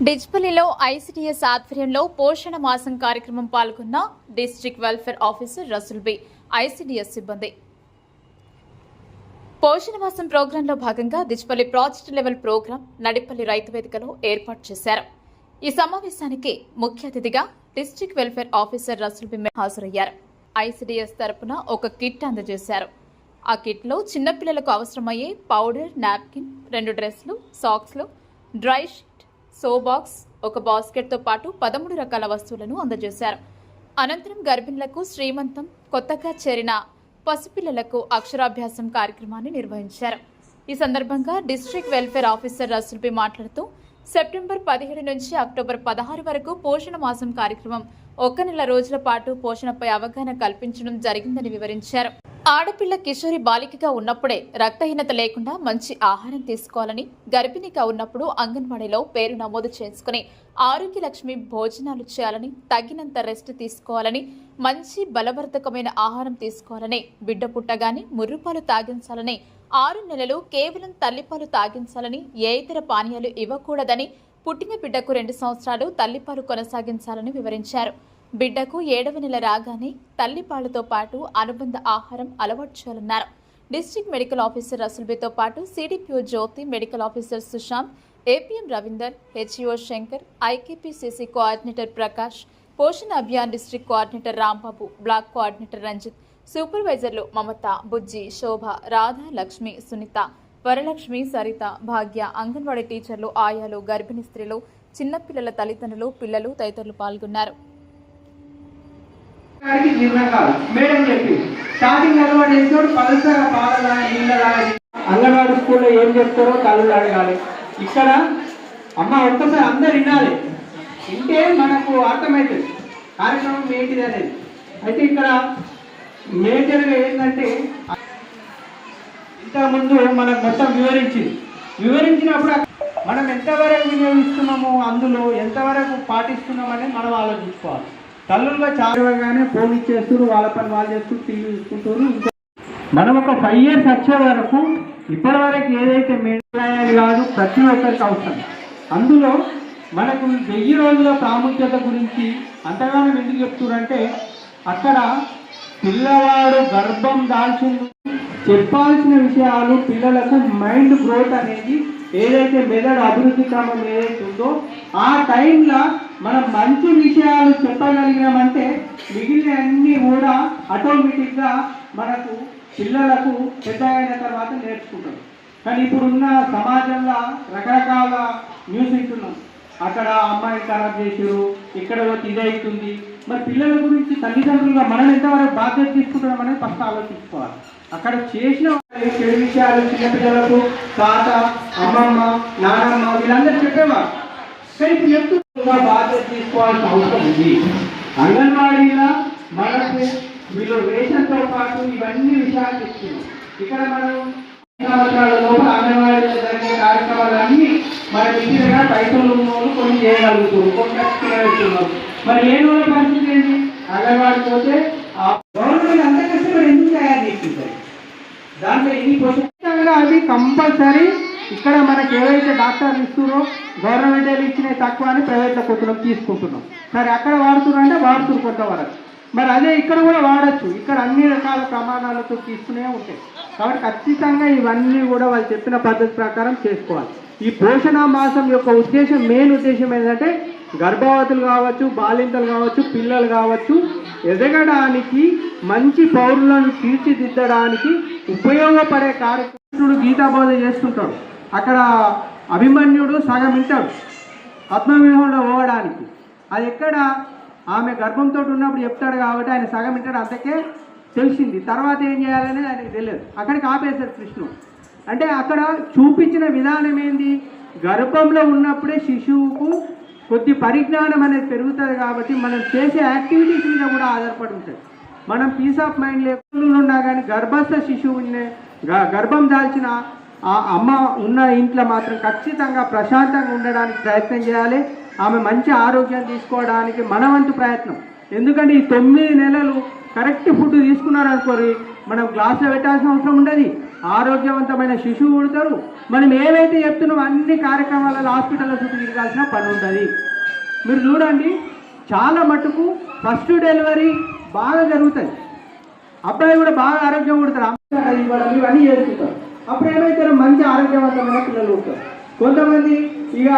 డిజ్పల్లిలో ICDS ఆధ్వర్యంలో పోషణ మాసం కార్యక్రమం పాల్గొన్న district welfare officer Rasool Bi ICDS సిబ్బంది. పోషణ మాసం ప్రోగ్రాంలో భాగంగా డిజ్పల్లి ప్రాజెక్టు లెవెల్ ప్రోగ్రాం నడిపల్లి రైతు వేదికలో ఏర్పాటు చేశారు. ఈ సమావేశానికి ముఖ్య అతిథిగా district welfare officer Rasool Bi హాజరయ్యారు. ఐసిడిఎస్ తరపున ఒక కిట్ అందజేశారు. ఆ కిట్లో చిన్నపిల్లలకు అవసరమయ్యే పౌడర్, నాప్కిన్, 2 డ్రెస్లు, సాక్స్లు, డ్రై షీట్, సో బాక్స్, ఒక బాస్కెట్తో పాటు 13 రకాల వస్తువులను అందజేశారు. అనంతరం గర్భిణులకు శ్రీమంతం, కొత్తగా చేరిన పసిపిల్లలకు అక్షరాభ్యాసం కార్యక్రమాన్ని నిర్వహించారు. ఈ సందర్భంగా district welfare officer Rasool Bi మాట్లాడుతూ సెప్టెంబర్ 17 నుంచి అక్టోబర్ 16 వరకు పోషణ మాసం కార్యక్రమం 1 నెల రోజుల పాటు పోషణపై అవగాహన కల్పించడం జరిగిందని వివరించారు. ఆడపిల్ల కిషోరి బాలికగా ఉన్నప్పుడే రక్తహీనత లేకుండా మంచి ఆహారం తీసుకోవాలని, గర్భిణిగా ఉన్నప్పుడు అంగన్వాడీలో పేరు నమోదు చేసుకుని ఆరోగ్య లక్ష్మి భోజనాలు చేయాలని, తగినంత రెస్ట్ తీసుకోవాలని, మంచి బలవర్ధకమైన ఆహారం తీసుకోవాలని, బిడ్డ పుట్టగానే ముర్రుపాలు తాగించాలని, 6 నెలలు కేవలం తల్లిపాలు తాగించాలని, ఏ ఇతర పానీయాలు ఇవ్వకూడదని, పుట్టిన బిడ్డకు 2 సంవత్సరాలు తల్లిపాలు కొనసాగించాలని వివరించారు. బిడ్డకు 7వ నెల రాగానే తల్లిపాలతో పాటు అనుబంధ ఆహారం అలవాటు చేయాలన్నారు. డిస్ట్రిక్ట్ మెడికల్ ఆఫీసర్ రసూల్ బితో పాటు CDPO Jyoti, medical officer Sushant, APM Ravinder, HEO Shankar, IKPCC coordinator Prakash, Poshan Abhiyan district coordinator Rambabu, block coordinator Ranjith, సూపర్వైజర్లు మమత, బుజ్జి, శోభ, రాధ, లక్ష్మి, సునీత, వరలక్ష్మి, సరిత, భాగ్య, అంగన్వాడీ టీచర్లు, ఆయాలు, గర్భిణీ స్త్రీలు, చిన్నపిల్లల తల్లిదండ్రులు, పిల్లలు తదితరులు పాల్గొన్నారు. అంగన్వాడీ స్కూల్లో ఏం చెప్తారో తల్లులు అడగాలి. ఇక్కడ అమ్మ ఒక్కసారి అందరు వినాలి, వింటే మనకు అర్థమవుతుంది కార్యక్రమం ఏంటిది అనేది. అయితే ఇక్కడ మేజర్గా ఏంటంటే ఇంతకుముందు మనకు మొత్తం వివరించినప్పుడు మనం ఎంతవరకు వినియోగిస్తున్నాము, అందులో ఎంతవరకు పాటిస్తున్నాం అనేది మనం ఆలోచించుకోవాలి. తల్లులుగా చాలాగానే ఫోన్ ఇచ్చేస్తారు, వాళ్ళ పని వాళ్ళు చేస్తూ టీవీ చూసుకుంటారు. మనం ఒక 5 years వచ్చే వరకు ఇప్పటి వరకు ఏదైతే మేడాయాలు కాదు ప్రతి ఒక్కరికి అవసరం. అందులో మనకు 1000 రోజుల ప్రాముఖ్యత గురించి అంతగానో ఎందుకు చెప్తున్నారంటే అక్కడ పిల్లవాడు గర్భం దాల్చింది చెప్పాల్సిన విషయాలు, పిల్లలకు మైండ్ గ్రోత్ అనేది ఏదైతే మెదడు అభివృద్ధి క్రమం ఏదైతే ఉందో ఆ టైంలో మనం మంచి విషయాలు చెప్పగలిగినామంటే మిగిలిన అన్నీ కూడా ఆటోమేటిక్గా మనకు పిల్లలకు పెద్ద అయిన తర్వాత నేర్చుకుంటాం. కానీ ఇప్పుడున్న సమాజంలో రకరకాల న్యూస్ వింటున్నాం, అక్కడ అమ్మాయి ఖరాబ్ చేసారు, ఇక్కడ ఇది అవుతుంది. మరి పిల్లల గురించి తల్లిదండ్రులుగా మనం ఎంతవరకు బాధ్యత తీసుకుంటున్నాం అనేది ఫస్ట్ ఆలోచించుకోవాలి. అక్కడ చేసిన చెడు విషయాలు చిన్నపిల్లలకు తాత, అమ్మమ్మ, నానమ్మ వీళ్ళందరూ చెప్పేవారు. కానీ ఇప్పుడు చెప్తున్నా బాధ్యత తీసుకోవాల్సిన అవసరం ఉంది. అంగన్వాడీలో మనకు వీళ్ళు రేషన్తో పాటు ఇవన్నీ విషయాలు చెప్తున్నాం. ఇక్కడ మనం సంవత్సరాల లోపల అంగన్వాడీలో జరిగే కార్యక్రమాలన్నీ మనకి ఇంటిగా పైసలు ఉన్నోళ్ళు కొన్ని చేయగలుగుతారు, కొన్ని. మరి లేని వాళ్ళ పరిస్థితి ఏంటి? అంగన్వాడీ పోతే గవర్నమెంట్ అంత కష్టపడి ఎందుకు తయారు చేస్తుంది? దాంట్లో ఎన్ని పోషకంగా అది కంపల్సరీ. ఇక్కడ మనకి ఏవైతే డాక్టర్లు ఇస్తున్నారో గవర్నమెంట్ ఇచ్చిన తక్కువ అని ప్రైవేట్లో కొత్తలో తీసుకుంటున్నాం. సరే అక్కడ వాడుతున్నారు అంటే వాడుతున్నారు కొంతవరకు. మరి అదే ఇక్కడ కూడా వాడచ్చు. ఇక్కడ అన్ని రకాల ప్రమాణాలతో తీసుకునే ఉంటాయి. కాబట్టి ఖచ్చితంగా ఇవన్నీ కూడా వాళ్ళు చెప్పిన పద్ధతి ప్రకారం చేసుకోవాలి. ఈ పోషణ మాసం యొక్క ఉద్దేశం, మెయిన్ ఉద్దేశం ఏంటంటే గర్భవతులు కావచ్చు, బాలింతలు కావచ్చు, పిల్లలు కావచ్చు, ఎదగడానికి మంచి పౌరులను తీర్చిదిద్దడానికి ఉపయోగపడే కార్యక్రమం గీతాబోధ చేస్తుంటాడు. అక్కడ అభిమన్యుడు సగం వింటాడు పద్మవ్యూహంలో పోవడానికి. అది ఎక్కడ ఆమె గర్భంతో ఉన్నప్పుడు చెప్తాడు కాబట్టి ఆయన సగం వింటాడు, అంతకే తెలిసింది. తర్వాత ఏం చేయాలనేది ఆయనకు తెలియదు. అక్కడికి ఆపేశాడు కృష్ణుడు. అంటే అక్కడ చూపించిన విధానం ఏంది, గర్భంలో ఉన్నప్పుడే శిశువుకు కొద్ది పరిజ్ఞానం అనేది పెరుగుతుంది. కాబట్టి మనం చేసే యాక్టివిటీస్ మీద కూడా ఆధారపడి ఉంటుంది. మనం పీస్ ఆఫ్ మైండ్ లేకుండా ఉన్నా కానీ గర్భస్థ శిశువుని గర్భం దాల్చిన ఆ అమ్మ ఉన్న ఇంట్లో మాత్రం ఖచ్చితంగా ప్రశాంతంగా ఉండడానికి ప్రయత్నం చేయాలి. ఆమె మంచి ఆరోగ్యం తీసుకోవడానికి మన వంతు ప్రయత్నం. ఎందుకంటే ఈ 9 నెలలు కరెక్ట్ ఫుడ్ తీసుకున్నారనుకోరి మనం గ్లాసులో పెట్టాల్సిన అవసరం ఉండదు. ఆరోగ్యవంతమైన శిశువు పుడతారు. మనం ఏవైతే చెప్తున్నామో అన్ని కార్యక్రమాలలో హాస్పిటల్లో చుట్టూ తిరగాల్సిన పని ఉంటుంది. మీరు చూడండి, చాలా మటుకు ఫస్ట్ డెలివరీ బాగా జరుగుతుంది, అబ్బాయి కూడా బాగా ఆరోగ్యం పుడతారు, అమ్మాయి ఇవ్వడం ఇవన్నీ చేసుకుంటారు. అప్పుడు ఏమైతారు, మంచి ఆరోగ్యవంతమైన పిల్లలు పుడతారు. కొంతమంది ఇక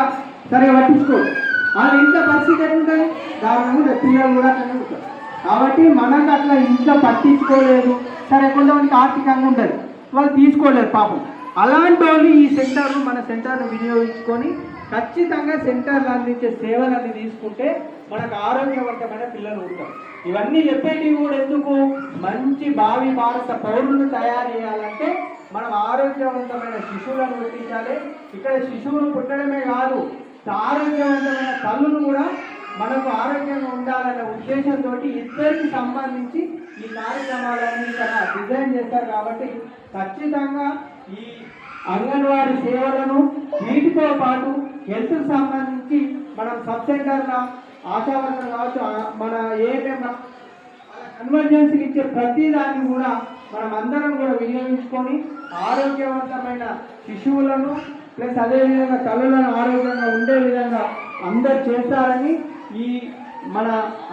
సరిగా పట్టించుకోరు, వాళ్ళ ఇంట్లో పరిస్థితి ఎట్లుంటుంది, దారుణంగా పిల్లలు కూడా అట్లనే ఉంటారు. కాబట్టి మనకు అట్లా ఇంట్లో పట్టించుకోలేదు, సరే కొంతమందికి ఆర్థికంగా ఉంటుంది, వాళ్ళు తీసుకోలేరు పాపం. అలాంటి వాళ్ళు ఈ సెంటర్ను, మన సెంటర్ను వినియోగించుకొని ఖచ్చితంగా సెంటర్లు అందించే సేవలన్నీ తీసుకుంటే మనకు ఆరోగ్యవంతమైన పిల్లలు ఉంటారు. ఇవన్నీ చెప్పేటివి కూడా ఎందుకు, మంచి భావి భారత పౌరులను తయారు చేయాలంటే మనం ఆరోగ్యవంతమైన శిశువులను పుట్టించాలి. ఇక్కడ శిశువును పుట్టడమే కాదు, ఆరోగ్యవంతమైన తల్లులు కూడా మనకు ఆరోగ్యంగా ఉండాలనే ఉద్దేశంతో ఇద్దరికి సంబంధించి ఈ కార్యక్రమాలన్నీ ఇక్కడ డిజైన్ చేస్తారు. కాబట్టి ఖచ్చితంగా ఈ అంగన్వాడీ సేవలను వీటితో పాటు హెల్త్కి సంబంధించి మనం సబ్ సెంటర్ల ఆశావర్కర్ కావచ్చు, మన ఏఎంఎం కన్వర్జెన్సీకి ఇచ్చే ప్రతి దాన్ని కూడా మనం అందరం కూడా వినియోగించుకొని ఆరోగ్యవంతమైన శిశువులను ప్లస్ అదేవిధంగా తల్లులను ఆరోగ్యంగా ఉండే విధంగా అందరు చేస్తారని ఈ మన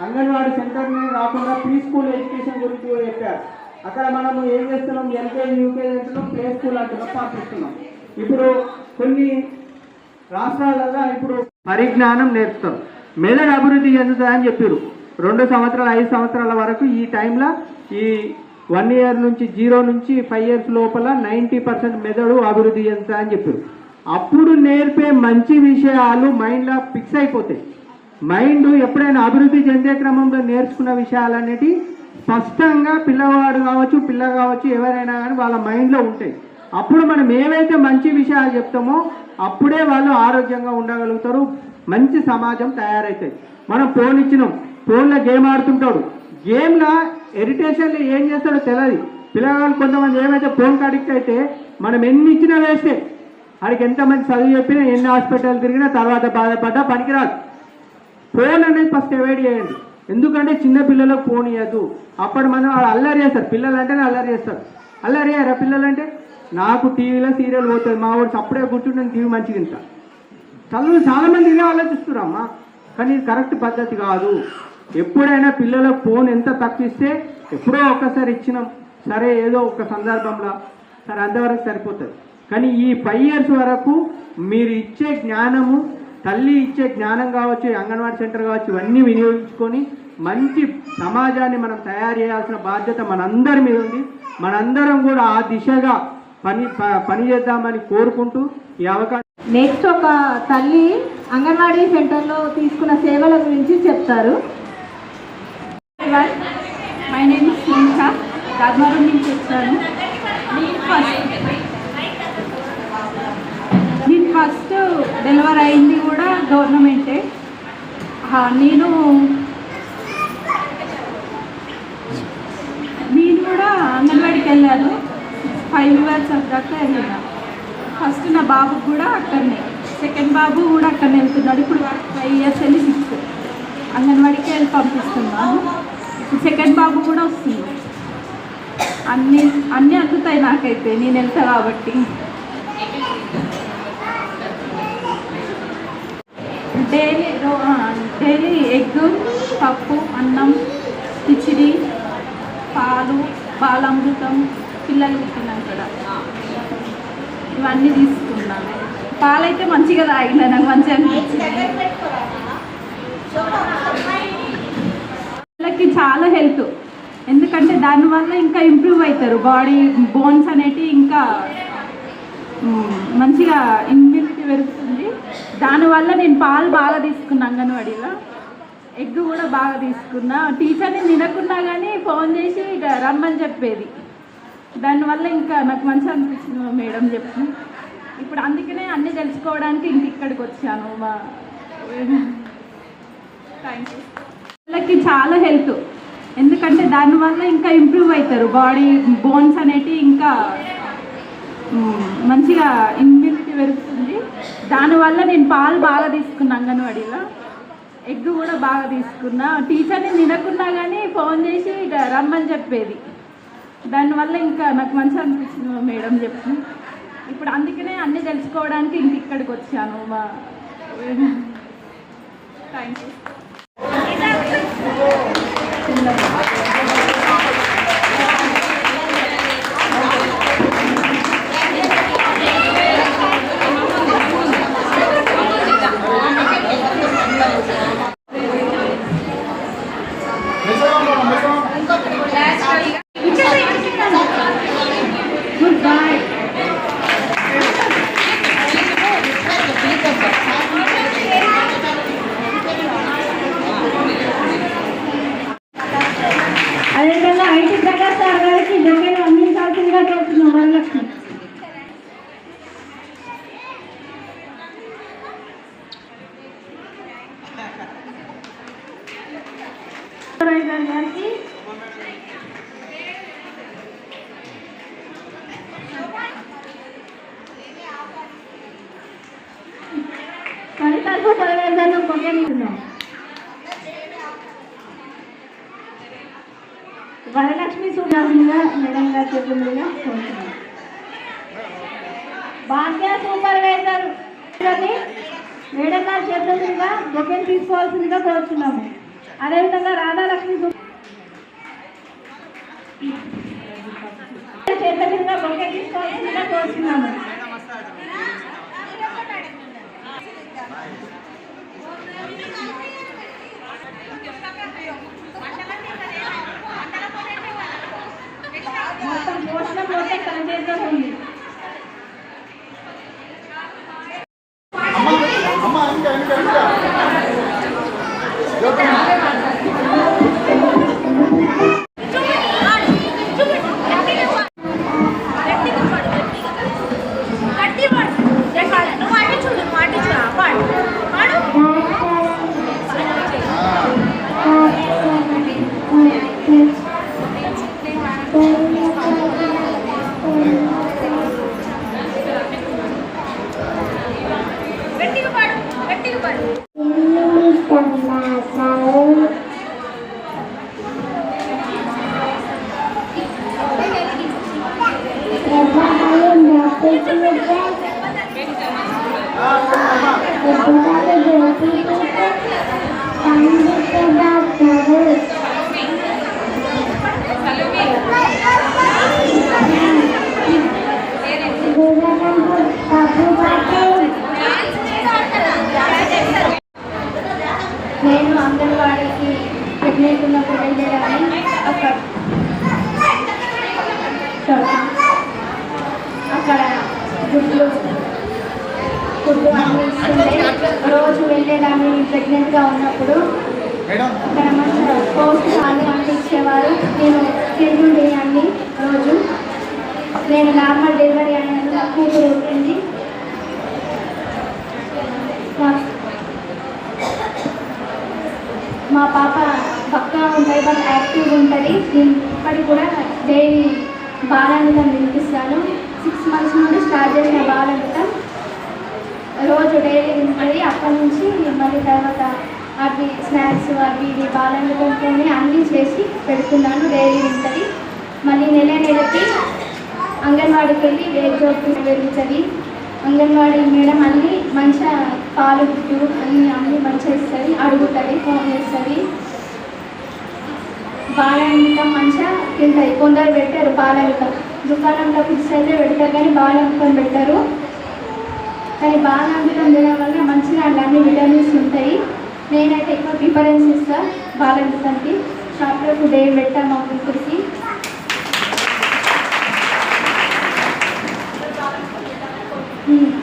అంగన్వాడీ సెంటర్నే కాకుండా ప్రీ స్కూల్ ఎడ్యుకేషన్ గురించి కూడా చెప్పారు. అక్కడ మనము ఏం చేస్తున్నాం, ఎల్కేజీ యూకేజీ అంటున్నాం, ప్లే స్కూల్ అంటున్నాం, పంపిస్తున్నాం. ఇప్పుడు కొన్ని రాష్ట్రాలలో ఇప్పుడు పరిజ్ఞానం నేర్పుతారు, మెదడు అభివృద్ధి చెందుతుందని చెప్పారు. 2 సంవత్సరాలు 5 సంవత్సరాల వరకు ఈ టైంలో ఈ 1 ఇయర్ నుంచి 0 నుంచి 5 ఇయర్స్ లోపల 90% మెదడు అభివృద్ధి చెందుతుందని చెప్పారు. అప్పుడు నేర్పే మంచి విషయాలు మైండ్లో ఫిక్స్ అయిపోతాయి. మైండ్ ఎప్పుడైనా అభివృద్ధి చెందే క్రమంలో నేర్చుకున్న విషయాలన్నిటి స్పష్టంగా పిల్లవాడు కావచ్చు, పిల్ల కావచ్చు, ఎవరైనా కానీ వాళ్ళ మైండ్లో ఉంటాయి. అప్పుడు మనం ఏవైతే మంచి విషయాలు చెప్తామో అప్పుడే వాళ్ళు ఆరోగ్యంగా ఉండగలుగుతారు, మంచి సమాజం తయారవుతుంది. మనం ఫోన్ ఇచ్చినాం, ఫోన్లో గేమ్ ఆడుతుంటాడు, గేమ్లో ఇరిటేషన్లో ఏం చేస్తాడో తెలియదు. పిల్లగాళ్ళు కొంతమంది ఏమైతే ఫోన్కి అడిక్ట్ అయితే మనం ఎన్ని ఇచ్చినా వేస్తే, వాడికి ఎంతమంది చదువు చెప్పినా, ఎన్ని హాస్పిటల్ తిరిగినా తర్వాత బాధపడ్డా పనికిరాదు. ఫోన్ అనేది ఫస్ట్ అవాయిడ్ చేయండి, ఎందుకంటే చిన్న పిల్లలకు ఫోన్ ఇవ్వద్దు. అప్పుడు మనం వాళ్ళు అల్లరి చేస్తారు, పిల్లలు అంటేనే అల్లరి చేస్తారు. అల్లరి అయ్యారా పిల్లలు అంటే, నాకు టీవీలో సీరియల్ పోతుంది, మా వాడు అప్పుడే కూర్చుంటే నేను టీవీ మంచిగా ఇంత చదువు చాలామంది ఇదే ఆలోచిస్తున్నారమ్మా. కానీ ఇది కరెక్ట్ పద్ధతి కాదు. ఎప్పుడైనా పిల్లలకు ఫోన్ ఎంత తక్కువ ఇస్తే, ఎప్పుడో ఒక్కసారి ఇచ్చినాం సరే, ఏదో ఒక సందర్భంలో సరే, అంతవరకు సరిపోతుంది. కానీ ఈ 5 ఇయర్స్ వరకు మీరు ఇచ్చే జ్ఞానము, తల్లి ఇచ్చే జ్ఞానం కావచ్చు, అంగన్వాడీ సెంటర్ కావచ్చు, ఇవన్నీ వినియోగించుకొని మంచి సమాజాన్ని మనం తయారు చేయాల్సిన బాధ్యత మనందరి మీద ఉంది. మనందరం కూడా ఆ దిశగా పని చేద్దామని కోరుకుంటూ ఈ అవకాశం. నెక్స్ట్ ఒక తల్లి అంగన్వాడీ సెంటర్లో తీసుకున్న సేవల గురించి చెప్తారు. మై నేమ్ ఇస్ స్నేహ, రాజమారం నుంచి వచ్చాను. నేను ఫస్ట్ డెలివరీ అయింది కూడా గవర్నమెంటే. నేను కూడా అంగన్వాడికి వెళ్ళాను, 5 ఇయర్స్ దాకా వెళ్ళాను. ఫస్ట్ నా బాబుకు కూడా అక్కడనే, సెకండ్ బాబు కూడా అక్కడనే వెళ్తున్నాడు. ఇప్పుడు 5 ఇయర్స్ వెళ్ళి 6 అంగన్వాడికి వెళ్ళి పంపిస్తున్నాను. ఇప్పుడు సెకండ్ బాబు కూడా వస్తుంది. అన్నీ అందుతాయి నాకైతే, నేను వెళ్తా కాబట్టి. డైలీ ఎగ్, పప్పు, అన్నం, కిచిడి, పాలు, బాలామృతం, పిల్లలు పుట్టినాం కదా ఇవన్నీ తీసుకున్నాను. పాలైతే మంచిగా తాగినా, నాకు మంచిగా అనిపించింది. పిల్లలకి చాలా హెల్త్, ఎందుకంటే దానివల్ల ఇంకా ఇంప్రూవ్ అవుతారు, బాడీ బోన్స్ అనేటివి ఇంకా మంచిగా ఇమ్యూనిటీ పెరుగుతుంది. దానివల్ల నేను పాలు బాగా తీసుకున్నా, అంగన్వాడీలో ఎగ్ కూడా బాగా తీసుకున్నా. టీచర్ని తినకున్నా కానీ ఫోన్ చేసి ఇక రమ్మని చెప్పేది. దానివల్ల ఇంకా నాకు మంచిగా అనిపించింది మేడం చెప్పి. ఇప్పుడు అందుకనే అన్నీ తెలుసుకోవడానికి ఇంక ఇక్కడికి వచ్చాను. Thank you. పిల్లలకి చాలా హెల్త్, ఎందుకంటే దానివల్ల ఇంకా ఇంప్రూవ్ అవుతారు, బాడీ బోన్స్ అనేటివి ఇంకా మంచిగా ఇమ్యూనిటీ పెరుగుతుంది. దానివల్ల నేను పాలు బాగా తీసుకున్నా, అంగన్వాడీలో ఎగ్ కూడా బాగా తీసుకున్నా. టీచర్ని తినకున్నా కానీ ఫోన్ చేసి ఇక రమ్మని చెప్పేది. దానివల్ల ఇంకా నాకు మంచి అనిపించింది మా మేడం చెప్పి. ఇప్పుడు అందుకనే అన్నీ తెలుసుకోవడానికి ఇంక ఇక్కడికి వచ్చాను. Thank you. అదేవిధంగా ఐటీ ప్రకాష్ సార్ గారికి దగ్గర అందించాల్సిందిగా కోరుతున్నాం. వరలక్ష్మి గారికి ఫలితాలకు సర్వేదాన్ని పొందుతున్నాం. వరలక్ష్మి సూపర్గా మేడం గారు చెప్పిందిగా కోరుతున్నాం. భాగ్య సూపర్వైజర్ మేడం గారు చేతులుగా బొకెన్ తీసుకోవాల్సిందిగా కోరుతున్నాము. అదేవిధంగా రాధాలక్ష్మి చేతులుగా బొకెన్ తీసుకోవాల్సిందిగా కోరుతున్నాము. మొత్తం పోషణ పోతే తన చేతిలో ఉంది. నేను అంగన్వాడీకి ప్రెగ్నెంట్ ఉన్నప్పుడు వెళ్ళేదాన్ని. అక్కడ ఫుడ్ అందిస్తుంటే రోజు వెళ్ళేదాన్ని. ప్రెగ్నెంట్గా ఉన్నప్పుడు అక్కడ మంచిగా పౌష్టికాలు అందించేవారు. నేను తింటుండే అన్ని రోజు. నేను నార్మల్ డెలివరీ అయినప్పుడు నా కూతురు ఉంటుంది. మా పాప పక్కా ఉంటుంది, బట్ యాక్టివ్గా ఉంటుంది. నేను ఇప్పటికి కూడా డైలీ బాలామృతం తినిపిస్తాను. 6 months నుండి స్టార్ట్ చేసిన బాలామృతం రోజు డైలీ తింటుంది. అప్పటి నుంచి మళ్ళీ తర్వాత అవి స్నాక్స్ అవి ఇవి బాలామృతంతోనే అన్నీ చేసి పెడుతున్నాను. డైలీ తింటుంది. మళ్ళీ నెలకి అంగన్వాడీకి వెళ్ళి వేడి జోపు వెళ్తుంది. అంగన్వాడీ మేడం అన్నీ మంచిగా పాలు గుడ్డు అన్నీ మంచిగా ఇస్తుంది. అడుగుతుంది, ఫోన్ చేస్తుంది. బాలామృతం మంచిగా తింటుంది. కొందరు పెట్టారు బాలామృతం, దుకాణంలో ఫిక్స్ అయితే పెడతారు కానీ బాలామృతం పెట్టారు. కానీ బాలామృతం తినడం వల్ల మంచిగా అన్ని విటమిన్స్ ఉంటాయి. నేనైతే ఎక్కువ ప్రిఫరెన్స్ ఇస్తాను బాలామృతానికి. షాప్లో ఫుడ్ ఏం పెట్టాను మా కూతురికి.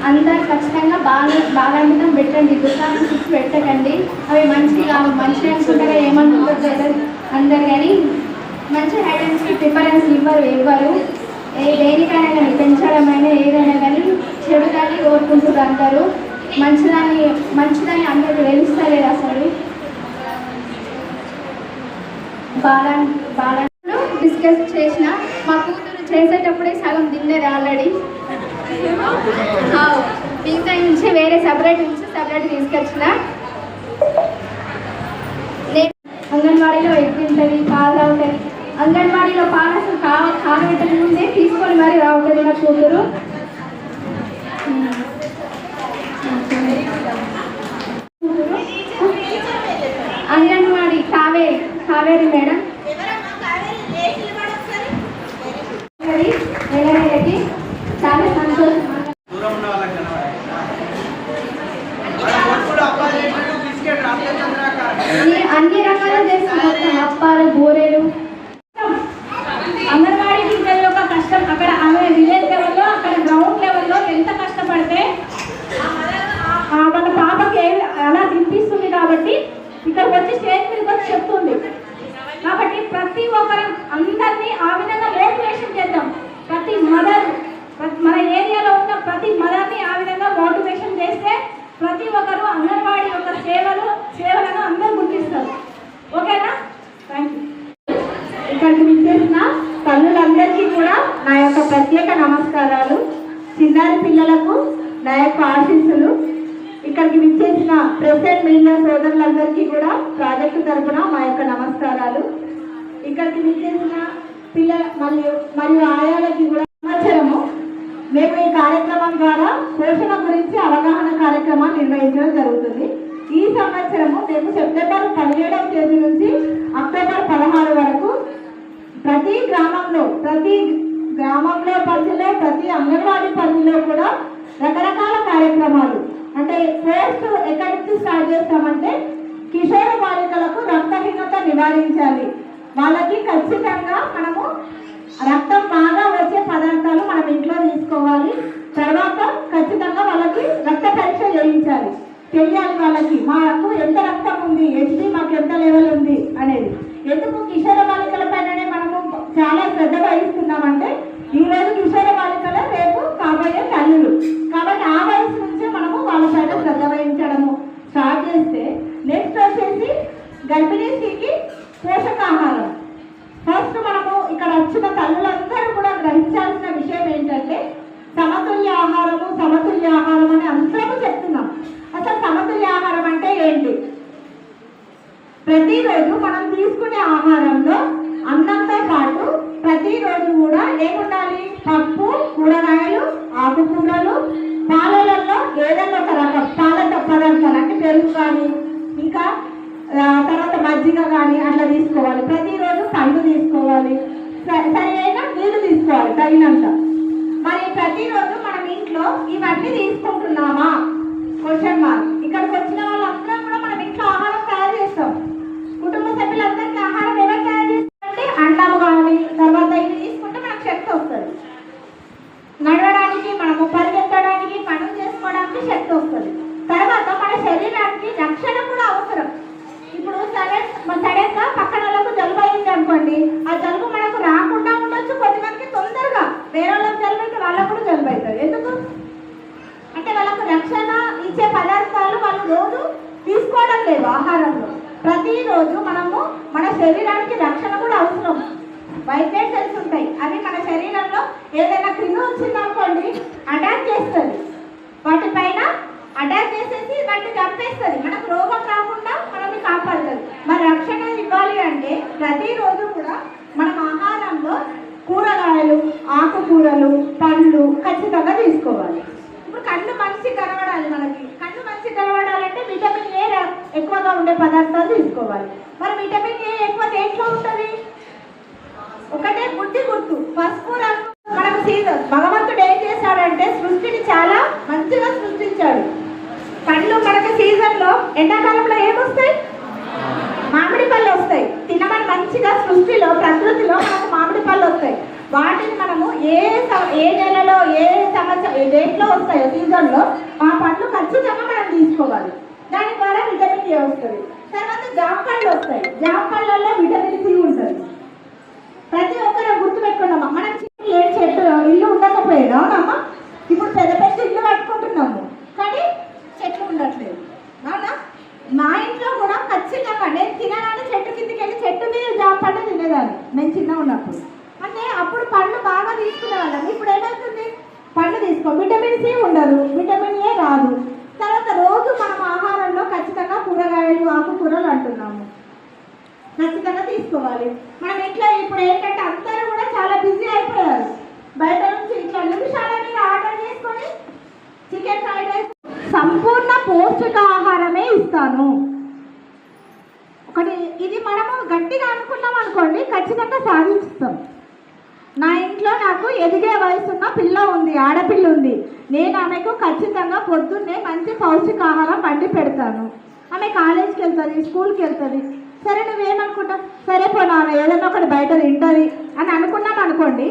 అందరు ఖచ్చితంగా బాలామృతం పెట్టండి. దుకాణం ఫిక్స్ పెట్టకండి. అవి మంచిగా అనుకుంటారా ఏమనుకుంటారు అందరు, కానీ మంచి ఐటమ్స్కి ప్రిఫరెన్స్ ఇవ్వరు. దేనికైనా కానీ పెంచడమైనా ఏదైనా కానీ చెడుదాన్ని కోరుకుంటారు అందరూ. మంచిదాన్ని అందరూ తెలుస్తలేదు అసలు. బాలామృతం డిస్కస్ చేసిన మా కూతురు చేసేటప్పుడే సగం తిన్నది ఆల్రెడీ. ఇంకా నుంచి వేరే సపరేట్ తీసుకొచ్చిన. నేను అంగన్వాడీలో ఎగ్ తింటుంది, పాలు తాగుతుంది. అంగన్వాడీలో పాలు అసలు కాగబెట్టక ముందే తీసుకొని మరి రావుతుంది నా కూతురు. అంగన్వాడీ కావేరి మేడం నెలకి చాలా సంతోషం. అన్ని రకాలు చేస్తున్నాం, అప్పాలు బూరెలు. అంగన్వాడీ టీచర్ యొక్క కష్టం అక్కడ ఆమె విలేజ్ లెవెల్లో అక్కడ గ్రౌండ్ లెవెల్లో ఎంత కష్టపడితే మన పాపకి అలా తినిపిస్తుంది కాబట్టి ఇక్కడికి వచ్చి స్టేజ్ మీదకి వచ్చి చెప్తుంది. కాబట్టి ప్రతి ఒక్కరు అందరినీ ఆ విధంగా మోటివేషన్ చేద్దాం. ప్రతి మదర్ మన ఏరియాలో ఉన్న ప్రతి మదర్ని ఆ విధంగా మోటివేషన్ చేస్తే ప్రతి ఒక్కరు అంగన్వాడీ యొక్క సేవలను అందరూ గుర్తిస్తారు. ఓకేనా? Thank you. ఇక్కడికి విచ్చేసిన తల్లులందరికీ కూడా నా యొక్క ప్రత్యేక నమస్కారాలు. చిన్నారి పిల్లలకు నా యొక్క ఆశీస్సులు. ఇక్కడికి విచ్చేసిన ప్రెసిడెంట్ మీడియా సోదరులందరికీ కూడా ప్రాజెక్టు తరఫున మా యొక్క నమస్కారాలు. ఇక్కడికి విచ్చేసిన మరియు ఆయాలకి కూడా సంవత్సరము మేము ఈ కార్యక్రమం ద్వారా పోషణ గురించి అవగాహన కార్యక్రమాన్ని నిర్వహించడం జరుగుతుంది. ఈ సంవత్సరము మేము సెప్టెంబర్ 17వ తేదీ నుంచి అక్టోబర్ 16 వరకు ప్రతి గ్రామంలో పరిధిలో ప్రతి అంగన్వాడీ పరిధిలో కూడా రకరకాల కార్యక్రమాలు, అంటే ఫస్ట్ ఎక్కడి నుంచి స్టార్ట్ చేస్తామంటే కిషోర బాలికలకు రక్తహీనత నివారించాలి. వాళ్ళకి ఖచ్చితంగా మనము రక్తం బాగా వచ్చే పదార్థాలు మనం ఇంట్లో తీసుకోవాలి. తర్వాత ఖచ్చితంగా వాళ్ళకి రక్త పరీక్ష చేయించాలి. తెలియాలి వాళ్ళకి మాకు ఎంత రక్తం ఉంది, హెచ్బి మాకు ఎంత లెవెల్ ఉంది అనేది. ఎందుకు కిషోర బాలికల పైననే మనము చాలా శ్రద్ధ వహిస్తున్నామంటే ఈరోజు కిషోర బాలికలే రేపు కాబోయే తల్లులు. కాబట్టి ఆ వయసు నుంచే మనము వాళ్ళ పైన శ్రద్ధ వహించడము స్టార్ట్ చేస్తే నెక్స్ట్ వచ్చేసి గర్భిణీ స్త్రీకి పోషకాహారం. ఫస్ట్ మనము ఇక్కడ వచ్చిన తల్లులందరూ కూడా గ్రహించాల్సిన విషయం ఏంటంటే సమతుల్య ఆహారం అని అందరూ చెప్తున్నాం. అసలు సమతుల్య ఆహారం అంటే ఏంటి? ప్రతిరోజు మనం తీసుకునే ఆహారంలో అన్నంతో పాటు ప్రతిరోజు కూడా ఏముండాలి? పప్పు, కూరగాయలు, ఆకుకూరలు, పాలలలో ఏదైనా ఒక రకం పాలతో పదార్థాలు అంటే పెరుగు కానీ ఇంకా తర్వాత మజ్జిగ కానీ అట్లా తీసుకోవాలి. ప్రతిరోజు పండు తీసుకోవాలి, సరైన నీళ్ళు తీసుకోవాలి తగినంత. మరి ప్రతిరోజు మనం ఇంట్లో ఇవన్నీ తీసుకుంటున్నామా? Question mark. ఇక్కడికి వచ్చిన వాళ్ళందరం కూడా మనం ఇంట్లో ఆహారం తయారు చేస్తాం. కుటుంబ సభ్యులందరికీ ఆహారం ఎవరు తయారు చేస్తారంటే అన్నం కానీ తర్వాత ఇవి తీసుకుంటే మనకు శక్తి వస్తుంది. నడవడానికి, మనము పరిగెత్తడానికి, పనులు చేసుకోవడానికి శక్తి వస్తుంది. తర్వాత మన శరీరానికి రక్షణ కూడా అవసరం. ఇప్పుడు సడన్గా పక్కన వాళ్ళకు జలుబు అయింది అనుకోండి, ఆ జలుబు మనకు రాకుండా ఉండొచ్చు. కొంతమందికి తొందరగా వేరే వాళ్ళకి జలుబు అయితే వాళ్ళకు కూడా జలుబు అవుతుంది. ఎందుకు అంటే వాళ్ళకు రక్షణ ఇచ్చే పదార్థాలు వాళ్ళు రోజు తీసుకోవడం లేదు ఆహారంలో. ప్రతిరోజు మనము మన శరీరానికి రక్షణ కూడా అవసరం. వైట్ బ్లడ్ సెల్స్ ఉంటాయి, అవి మన శరీరంలో ఏదైనా క్రిమి వచ్చిందనుకోండి అటాక్ చేస్తుంది, వాటిపైన అటాక్ చేసేసి వాటిని చంపేస్తుంది. మనకు రోగం రాకుండా మనల్ని కాపాడుతుంది. మరి రక్షణ ఇవ్వాలి అంటే ప్రతిరోజు కూడా మనం ఆహారంలో కూరగాయలు, ఆకుకూరలు, పండ్లు ఖచ్చితంగా తీసుకోవాలి. ఇప్పుడు కళ్ళు మంచి కనబడాలి. మనకి కళ్ళు మంచి కనబడాలంటే విటమిన్ ఏ ఎక్కువగా ఉండే పదార్థాలు తీసుకోవాలి. మరి విటమిన్ ఏ ఎక్కువ దేంట్లో ఉంటుంది? ఒకటే బుద్ధి గుర్తు, పసుపు రంగు. మనకు సీజన్ భగవంతుడు ఏం చేశాడంటే సృష్టిని చాలా మంచిగా సృష్టించాడు. పండ్లు మనకు సీజన్లో ఎండాకాలంలో ఏమొస్తాయి? మామిడి పళ్ళు వస్తాయి. తినమని మంచిగా సృష్టిలో ప్రకృతిలో మనకు మామిడి పళ్ళు వస్తాయి. వాటిని మనము ఏ నెలలో ఏ సంవత్సరం ఏ డేట్లో వస్తాయో సీజన్లో ఆ పండ్లు ఖచ్చితంగా మనం తీసుకోవాలి. దాని ద్వారా విటమిన్ ఏ వస్తుంది. తర్వాత జామ పళ్ళు వస్తాయి. జామ పళ్ళల్లో విటమిన్ సి ఉంటుంది. ప్రతి ఒక్కరు గుర్తుపెట్టుకున్నామా? మనం ఏ చెట్టు ఇల్లు ఉండకపోయేదా? అవునమ్మా, ఇప్పుడు పెద్ద పెద్ద ఇల్లు కట్టుకుంటున్నాము కానీ చెట్లు ఉండట్లేదు. అవునా? మా ఇంట్లో కూడా ఖచ్చితంగా నేను తినగానే చెట్టు కిందకి వెళ్ళి చెట్టు మీద జామ పండు తినేదాన్ని నేను చిన్నగా ఉన్నప్పుడు. అంటే అప్పుడు పండ్లు బాగా తీసుకునేవాళ్ళం. ఇప్పుడు ఏమవుతుంది? పండ్లు తీసుకో, విటమిన్ సి ఉండదు, విటమిన్ ఏ రాదు. తర్వాత రోజు మనం ఆహారంలో ఖచ్చితంగా కూరగాయలు, ఆకుకూరలు అంటున్నాము. ఖచ్చితంగా తీసుకోవాలి. మనం ఇంట్లో ఇప్పుడు ఏంటంటే అందరూ కూడా చాలా బిజీ అయిపోయారు. బయట నుంచి ఇట్లా నిమిషాల మీద ఆర్డర్ చేసుకొని చికెన్ ఫ్రైడ్ రైస్ సంపూర్ణ పౌష్టికాహారమే ఇస్తాను. ఒకటి ఇది మనము గట్టిగా అనుకున్నాం అనుకోండి, ఖచ్చితంగా సాధిస్తాం. నా ఇంట్లో నాకు ఎదిగే వయసున్న పిల్ల ఉంది, ఆడపిల్ల ఉంది. నేను ఆమెకు ఖచ్చితంగా పొద్దున్నే మంచి పౌష్టికాహారం వండి పెడతాను. ఆమె కాలేజ్కి వెళ్తుంది, స్కూల్కి వెళ్తుంది. సరే నువ్వేమనుకుంటావు, సరే పోనా ఆమె ఏదైనా ఒకటి బయట తింటుంది అని అనుకున్నాం అనుకోండి.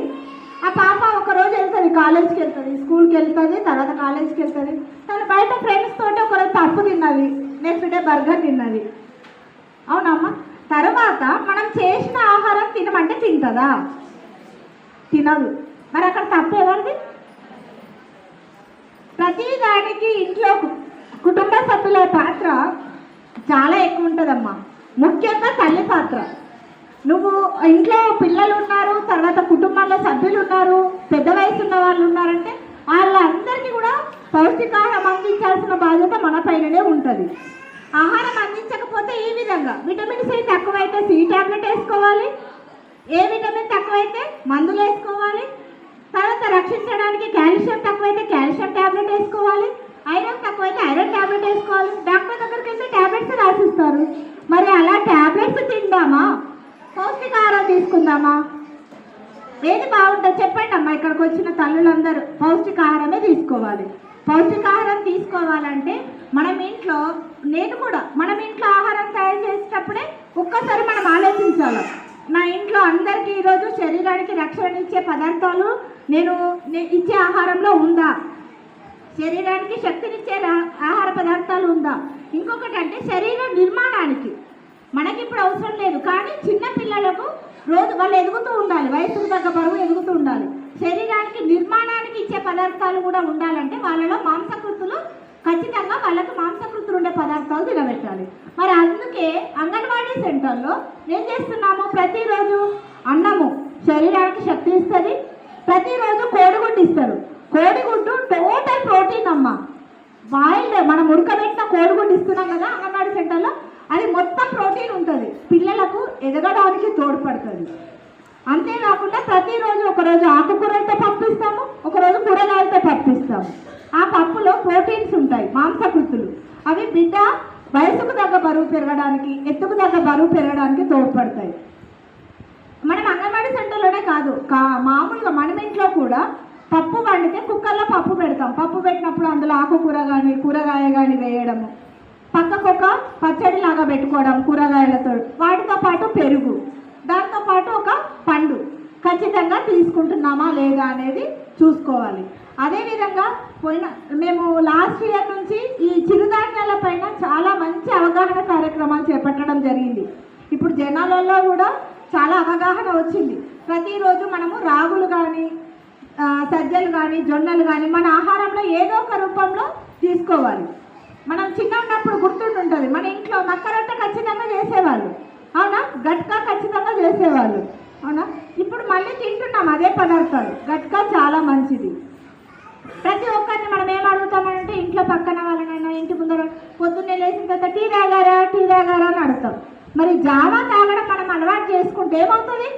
ఆ పాప ఒకరోజు వెళ్తుంది, కాలేజ్కి వెళ్తుంది, స్కూల్కి వెళ్తుంది, తర్వాత కాలేజ్కి వెళ్తుంది. తను బయట ఫ్రెండ్స్ తోటి ఒకరోజు పప్పు తిన్నది, నెక్స్ట్ డే బర్గర్ తిన్నది. అవునమ్మా? తర్వాత మనం చేసిన ఆహారం తినమంటే తింటుందా? తినదు. మరి అక్కడ తప్పు ఎవరిది? ప్రతిదానికి ఇంట్లో కుటుంబ సభ్యుల పాత్ర చాలా ఎక్కువ ఉంటుందమ్మా. ముఖ్యంగా తల్లి పాత్ర. నువ్వు ఇంట్లో పిల్లలు ఉన్నారు, తర్వాత కుటుంబంలో సభ్యులు ఉన్నారు, పెద్ద వయసు ఉన్న వాళ్ళు ఉన్నారంటే వాళ్ళందరికీ కూడా పౌష్టికాహారం అందించాల్సిన బాధ్యత మన పైననే ఉంటుంది. ఆహారం అందించకపోతే ఈ విధంగా విటమిన్ సి తక్కువైతే సి ట్యాబ్లెట్ వేసుకోవాలి, ఏ విటమిన్ తక్కువైతే మందులు వేసుకోవాలి, తర్వాత రక్షించడానికి కాల్షియం తక్కువైతే కాల్షియం ట్యాబ్లెట్ వేసుకోవాలి, ఐరన్ తక్కువైతే ఐరన్ ట్యాబ్లెట్ వేసుకోవాలి. డాక్టర్ దగ్గరికి వెళ్తే ట్యాబ్లెట్స్ రాసిస్తారు. మరి అలా ట్యాబ్లెట్స్ తిందామా, పౌష్టికాహారం తీసుకుందామా? ఏది బాగుంటుంది చెప్పండి అమ్మా. ఇక్కడికి వచ్చిన తల్లులందరూ పౌష్టికాహారమే తీసుకోవాలి. పౌష్టికాహారం తీసుకోవాలంటే మనం ఇంట్లో, నేను కూడా మనం ఇంట్లో ఆహారం తయారు చేసేటప్పుడే ఒక్కసారి మనం ఆలోచించాలి. నా ఇంట్లో అందరికీ ఈరోజు శరీరానికి రక్షణ ఇచ్చే పదార్థాలు నేను ఇచ్చే ఆహారంలో ఉందా? శరీరానికి శక్తినిచ్చే ఆహార పదార్థాలు ఉందా? ఇంకొకటి అంటే శరీర నిర్మాణానికి మనకి ఇప్పుడు అవసరం లేదు, కానీ చిన్న పిల్లలకు రోజు వాళ్ళు ఎదుగుతూ ఉండాలి, వయసుకు తగ్గ బరువు ఎదుగుతూ ఉండాలి. శరీరానికి నిర్మాణానికి ఇచ్చే పదార్థాలు కూడా ఉండాలంటే వాళ్ళలో మాంసకృతులు ఖచ్చితంగా వాళ్ళకి మాంసకృతులు ఉండే పదార్థాలు తినబెట్టాలి. మరి అందుకే అంగన్వాడీ సెంటర్లో ఏం చేస్తున్నాము, ప్రతిరోజు అన్నము శరీరానికి శక్తి ఇస్తుంది, ప్రతిరోజు కోడిగుడ్డు ఇస్తారు. కోడిగుడ్డు టోటల్ ప్రోటీన్ అమ్మ. బాయిల్డ్ మనం ఉడకబెట్టిన కోడిగుడ్డు ఇస్తున్నాం కదా అంగన్వాడీ సెంటర్లో, అది మొత్తం ప్రోటీన్ ఉంటుంది, పిల్లలకు ఎదగడానికి తోడ్పడుతుంది. అంతేకాకుండా ప్రతిరోజు ఒకరోజు ఆకుకూరలతో పప్పిస్తాము, ఒకరోజు కూరగాయలతో పప్పిస్తాము. ఆ పప్పులో ప్రోటీన్స్ ఉంటాయి, మాంసకృతులు. అవి బిడ్డ వయసుకు తగ్గ బరువు పెరగడానికి, ఎత్తుకు తగ్గ బరువు పెరగడానికి తోడ్పడతాయి. మనం అంగన్వాడీ సెంటర్లోనే కాదు, మామూలుగా మనం ఇంట్లో కూడా పప్పు వండితే కుక్కర్లో పప్పు పెడతాం. పప్పు పెట్టినప్పుడు అందులో ఆకుకూర కానీ కూరగాయ కానీ వేయడము, పక్కకొక పచ్చడి లాగా పెట్టుకోవడం కూరగాయలతో, వాటితో పాటు పెరుగు, దాంతోపాటు ఒక పండు ఖచ్చితంగా తీసుకుంటున్నామా లేదా అనేది చూసుకోవాలి. అదేవిధంగా మేము లాస్ట్ ఇయర్ నుంచి ఈ చిరుధాన్యాల పైన చాలా మంచి అవగాహన కార్యక్రమాలు చేపట్టడం జరిగింది. ఇప్పుడు జనాలలో కూడా చాలా అవగాహన వచ్చింది. ప్రతిరోజు మనము రాగులు కానీ సజ్జలు కానీ జొన్నలు కానీ మన ఆహారంలో ఏదో ఒక రూపంలో తీసుకోవాలి. మనం చిన్న ఉన్నప్పుడు గుర్తుంటుంది, మన ఇంట్లో మక్కరొట్ట ఖచ్చితంగా చేసేవాళ్ళు, అవునా? గట్కా ఖచ్చితంగా చేసేవాళ్ళు, అవునా? ఇప్పుడు మళ్ళీ తింటున్నాం అదే పదార్థాలు. గట్కా చాలా మంచిది. ప్రతి ఒక్కరిని మనం ఏం అడుగుతామంటే ఇంట్లో పక్కన వాళ్ళనైనా ఇంటి ముందర పొద్దున్నే లేచిన తర్వాత టీ తాగారా అని అడుగుతాం. మరి జావా తాగడం మనం అలవాటు చేసుకుంటే ఏమవుతుంది?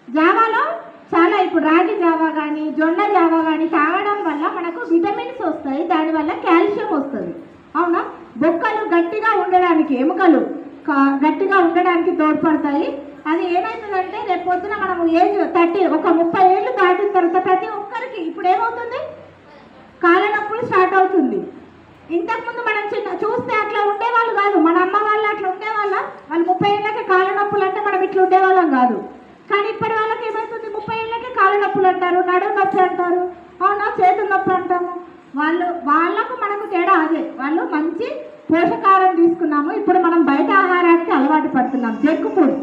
జావాలో చాలా ఇప్పుడు రాగి జావా కానీ జొన్న జావా కానీ తాగడం వల్ల మనకు విటమిన్స్ వస్తాయి, దానివల్ల కాల్షియం వస్తుంది, అవునా? బొక్కలు గట్టిగా ఉండడానికి, ఎముకలు గట్టిగా ఉండడానికి తోడ్పడతాయి. అది ఏమవుతుందంటే రేపు పొద్దున మనం ఏజ్ 30 ఒక 30 ఏళ్ళు దాటిన తర్వాత ప్రతి ఒక్కరికి ఇప్పుడు ఏమవుతుంది, కాళ్ళ నొప్పులు స్టార్ట్ అవుతుంది. ఇంతకుముందు మనం చూస్తే అట్లా ఉండేవాళ్ళు కాదు, మన అమ్మ వాళ్ళు అట్లా ఉండేవాళ్ళ. వాళ్ళు 30 ఏళ్ళకి కాళ్ళ నొప్పులు అంటే మనం ఇట్లా ఉండేవాళ్ళం కాదు. కానీ ఇప్పటి వాళ్ళకి ఏమవుతుంది, 30 ఏళ్ళకి కాళ్ళ నొప్పులు అంటారు, నడుము నొప్పి అంటారు, అవునా, చేతుల నొప్పి అంటాము. వాళ్ళకు మనకు తేడా అదే, వాళ్ళు మంచి పోషకాహారం తీసుకున్నాము. ఇప్పుడు మనం బయట ఆహారానికి అలవాటు పడుతున్నాం, జంక్ ఫుడ్స్.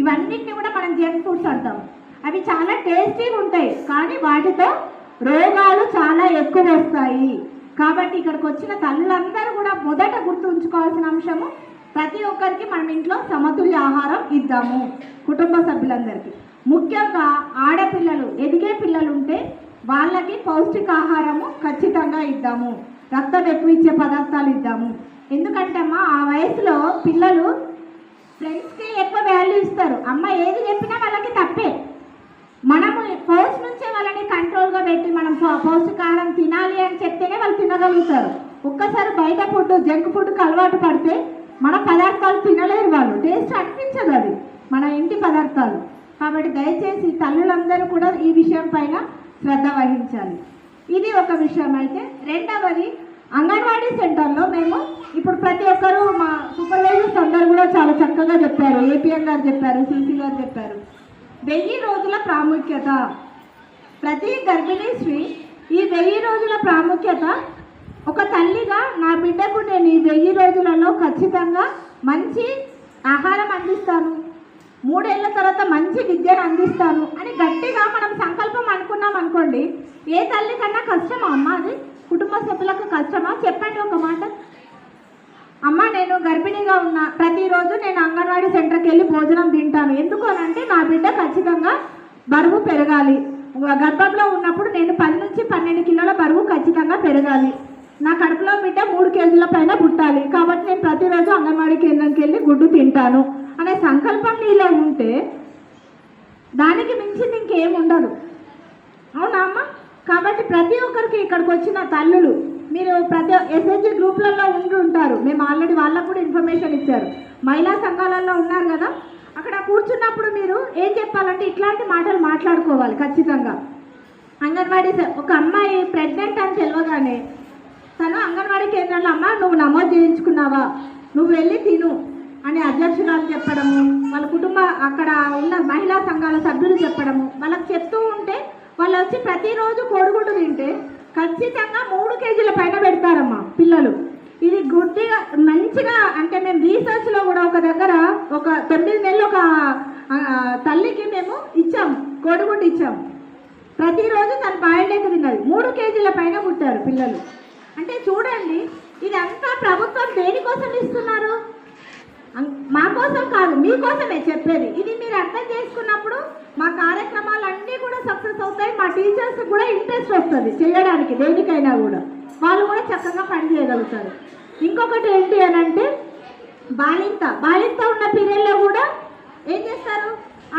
ఇవన్నిటిని కూడా మనం జంక్ ఫుడ్స్ అంటాము. అవి చాలా టేస్టీగా ఉంటాయి, కానీ వాటితో రోగాలు చాలా ఎక్కువ వస్తాయి. కాబట్టి ఇక్కడికి వచ్చిన తల్లులందరూ కూడా మొదట గుర్తుంచుకోవాల్సిన అంశము, ప్రతి ఒక్కరికి మనం ఇంట్లో సమతుల్య ఆహారం ఇద్దాము, కుటుంబ సభ్యులందరికీ. ముఖ్యంగా ఆడపిల్లలు, ఎదిగే పిల్లలు ఉంటే వాళ్ళకి పౌష్టికాహారము ఖచ్చితంగా ఇద్దాము, రక్తం ఎక్కువ ఇచ్చే పదార్థాలు ఇద్దాము. ఎందుకంటే అమ్మా ఆ వయసులో పిల్లలు ఫ్రెండ్స్కి ఎక్కువ వాల్యూ ఇస్తారు. అమ్మ ఏది చెప్పినా వాళ్ళకి తప్పే. మనము ఫస్ట్ నుంచే వాళ్ళని కంట్రోల్గా పెట్టి మనం పౌష్టికాహారం తినాలి అని చెప్తేనే వాళ్ళు తినగలుగుతారు. ఒక్కసారి బయట ఫుడ్ జంక్ ఫుడ్కి అలవాటు పడితే మన పదార్థాలు తినలేరు వాళ్ళు, టేస్ట్ అనిపించదు అది మన ఇంటి పదార్థాలు. కాబట్టి దయచేసి తల్లులందరూ కూడా ఈ విషయం పైన శ్రద్ధ వహించాలి. ఇది ఒక విషయం. అయితే రెండవది, అంగన్వాడీ సెంటర్లో మేము ఇప్పుడు ప్రతి ఒక్కరూ మా సూపర్వైజర్స్ అందరూ కూడా చాలా చక్కగా చెప్పారు. ఏపీఎం గారు చెప్పారు, సిసి గారు చెప్పారు. 1000 రోజుల ప్రాముఖ్యత. ప్రతి గర్భిణీ స్త్రీ ఈ 1000 రోజుల ప్రాముఖ్యత, ఒక తల్లిగా నా బిడ్డకు నేను ఈ 1000 రోజులలో ఖచ్చితంగా మంచి ఆహారం అందిస్తాను, 3 ఏళ్ల తర్వాత మంచి విద్యను అందిస్తాను అని గట్టిగా మనం సంకల్పం అనుకున్నాం అనుకోండి, ఏ తల్లి కన్నా కష్టమా అమ్మ? అది కుటుంబ సభ్యులకు కష్టమా? చెప్పండి ఒక మాట. అమ్మ నేను గర్భిణీగా ఉన్నా, ప్రతిరోజు నేను అంగన్వాడీ సెంటర్కి వెళ్ళి భోజనం తింటాను. ఎందుకు అని అంటే నా బిడ్డ ఖచ్చితంగా బరువు పెరగాలి. గర్భంలో ఉన్నప్పుడు నేను 10 నుంచి 12 కిలోల బరువు ఖచ్చితంగా పెరగాలి. నా కడుపులో బిడ్డ 3 కేజీల పైన పుట్టాలి. కాబట్టి నేను ప్రతిరోజు అంగన్వాడీ కేంద్రానికి వెళ్ళి గుడ్డు తింటాను అనే సంకల్పం నీలో ఉంటే దానికి మించింది ఇంకేం ఉండదు. అవునా అమ్మ? కాబట్టి ప్రతి ఒక్కరికి ఇక్కడికి వచ్చిన తల్లులు మీరు ప్రతి ఎస్ఎస్జి గ్రూప్లలో ఉంటారు. మేము ఆల్రెడీ వాళ్ళకు కూడా ఇన్ఫర్మేషన్ ఇచ్చారు. మహిళా సంఘాలలో ఉన్నారు కదా, అక్కడ కూర్చున్నప్పుడు మీరు ఏం చెప్పాలంటే ఇట్లాంటి మాటలు మాట్లాడుకోవాలి ఖచ్చితంగా. అంగన్వాడీ ఒక అమ్మాయి ప్రెగ్నెంట్ అని తెలియగానే తను అంగన్వాడీ కేంద్రంలో, అమ్మ నువ్వు నమోదు చేయించుకున్నావా, నువ్వు వెళ్ళి తిను అని అధ్యక్షురాలు చెప్పడము, వాళ్ళ కుటుంబ అక్కడ ఉన్న మహిళా సంఘాల సభ్యులు చెప్పడము, వాళ్ళకి చెప్తూ ఉంటే వాళ్ళు వచ్చి ప్రతిరోజు కోడిగుడ్డు తింటే ఖచ్చితంగా 3 కేజీల పైన పెడతారమ్మా పిల్లలు. ఇది గుడ్డిగా మంచిగా అంటే మేము రీసెర్చ్లో కూడా ఒక దగ్గర ఒక 9 నెలలు ఒక తల్లికి మేము ఇచ్చాము, కోడిగుడ్డు ఇచ్చాము. ప్రతిరోజు తను బాయిల్డ్ తిన్నది, 3 కేజీల పైన పుట్టారు పిల్లలు. అంటే చూడండి, ఇదంతా ప్రభుత్వం దేనికోసం ఇస్తున్నారు? మా కోసం కాదు, మీకోసమే చెప్పేది. ఇది మీరు అర్థం చేసుకున్నప్పుడు మా కార్యక్రమాలన్నీ కూడా సక్సెస్ అవుతాయి. మా టీచర్స్ కూడా ఇంట్రెస్ట్ వస్తుంది చేయడానికి, దేనికైనా కూడా వాళ్ళు కూడా చక్కగా పని చేయగలుగుతారు. ఇంకొకటి ఏంటి అని అంటే బాలింత ఉన్న పీరియడ్లో కూడా ఏం చేస్తారు?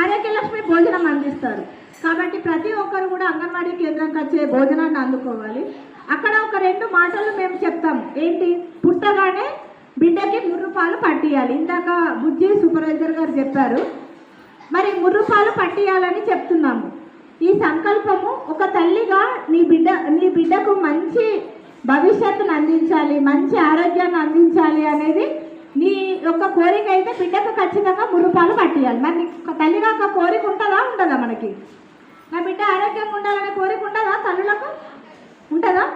ఆరోగ్యలక్ష్మి భోజనం అందిస్తారు. కాబట్టి ప్రతి ఒక్కరు కూడా అంగన్వాడీ కేంద్రంకి వచ్చే భోజనాన్ని అందుకోవాలి. అక్కడ ఒక 2 మాటలు మేము చెప్తాము. ఏంటి? పుట్టగానే బిడ్డకి ముర్రుపాలు పట్టియాలి. ఇందాక బుజ్జి సూపర్వైజర్ గారు చెప్పారు. మరి ముర్రుపాలు పట్టియాలని చెప్తున్నాము. ఈ సంకల్పము ఒక తల్లిగా నీ బిడ్డకు మంచి భవిష్యత్తును అందించాలి, మంచి ఆరోగ్యాన్ని అందించాలి అనేది నీ యొక్క కోరిక అయితే బిడ్డకు ఖచ్చితంగా ముర్రుపాలు పట్టియాలి. మరి నీకు తల్లిగా ఒక కోరిక ఉంటుందా? ఉండదా? మనకి నా బిడ్డ ఆరోగ్యంగా ఉండాలనే కోరిక ఉంటుందా? తల్లులకు ఉంటుందా?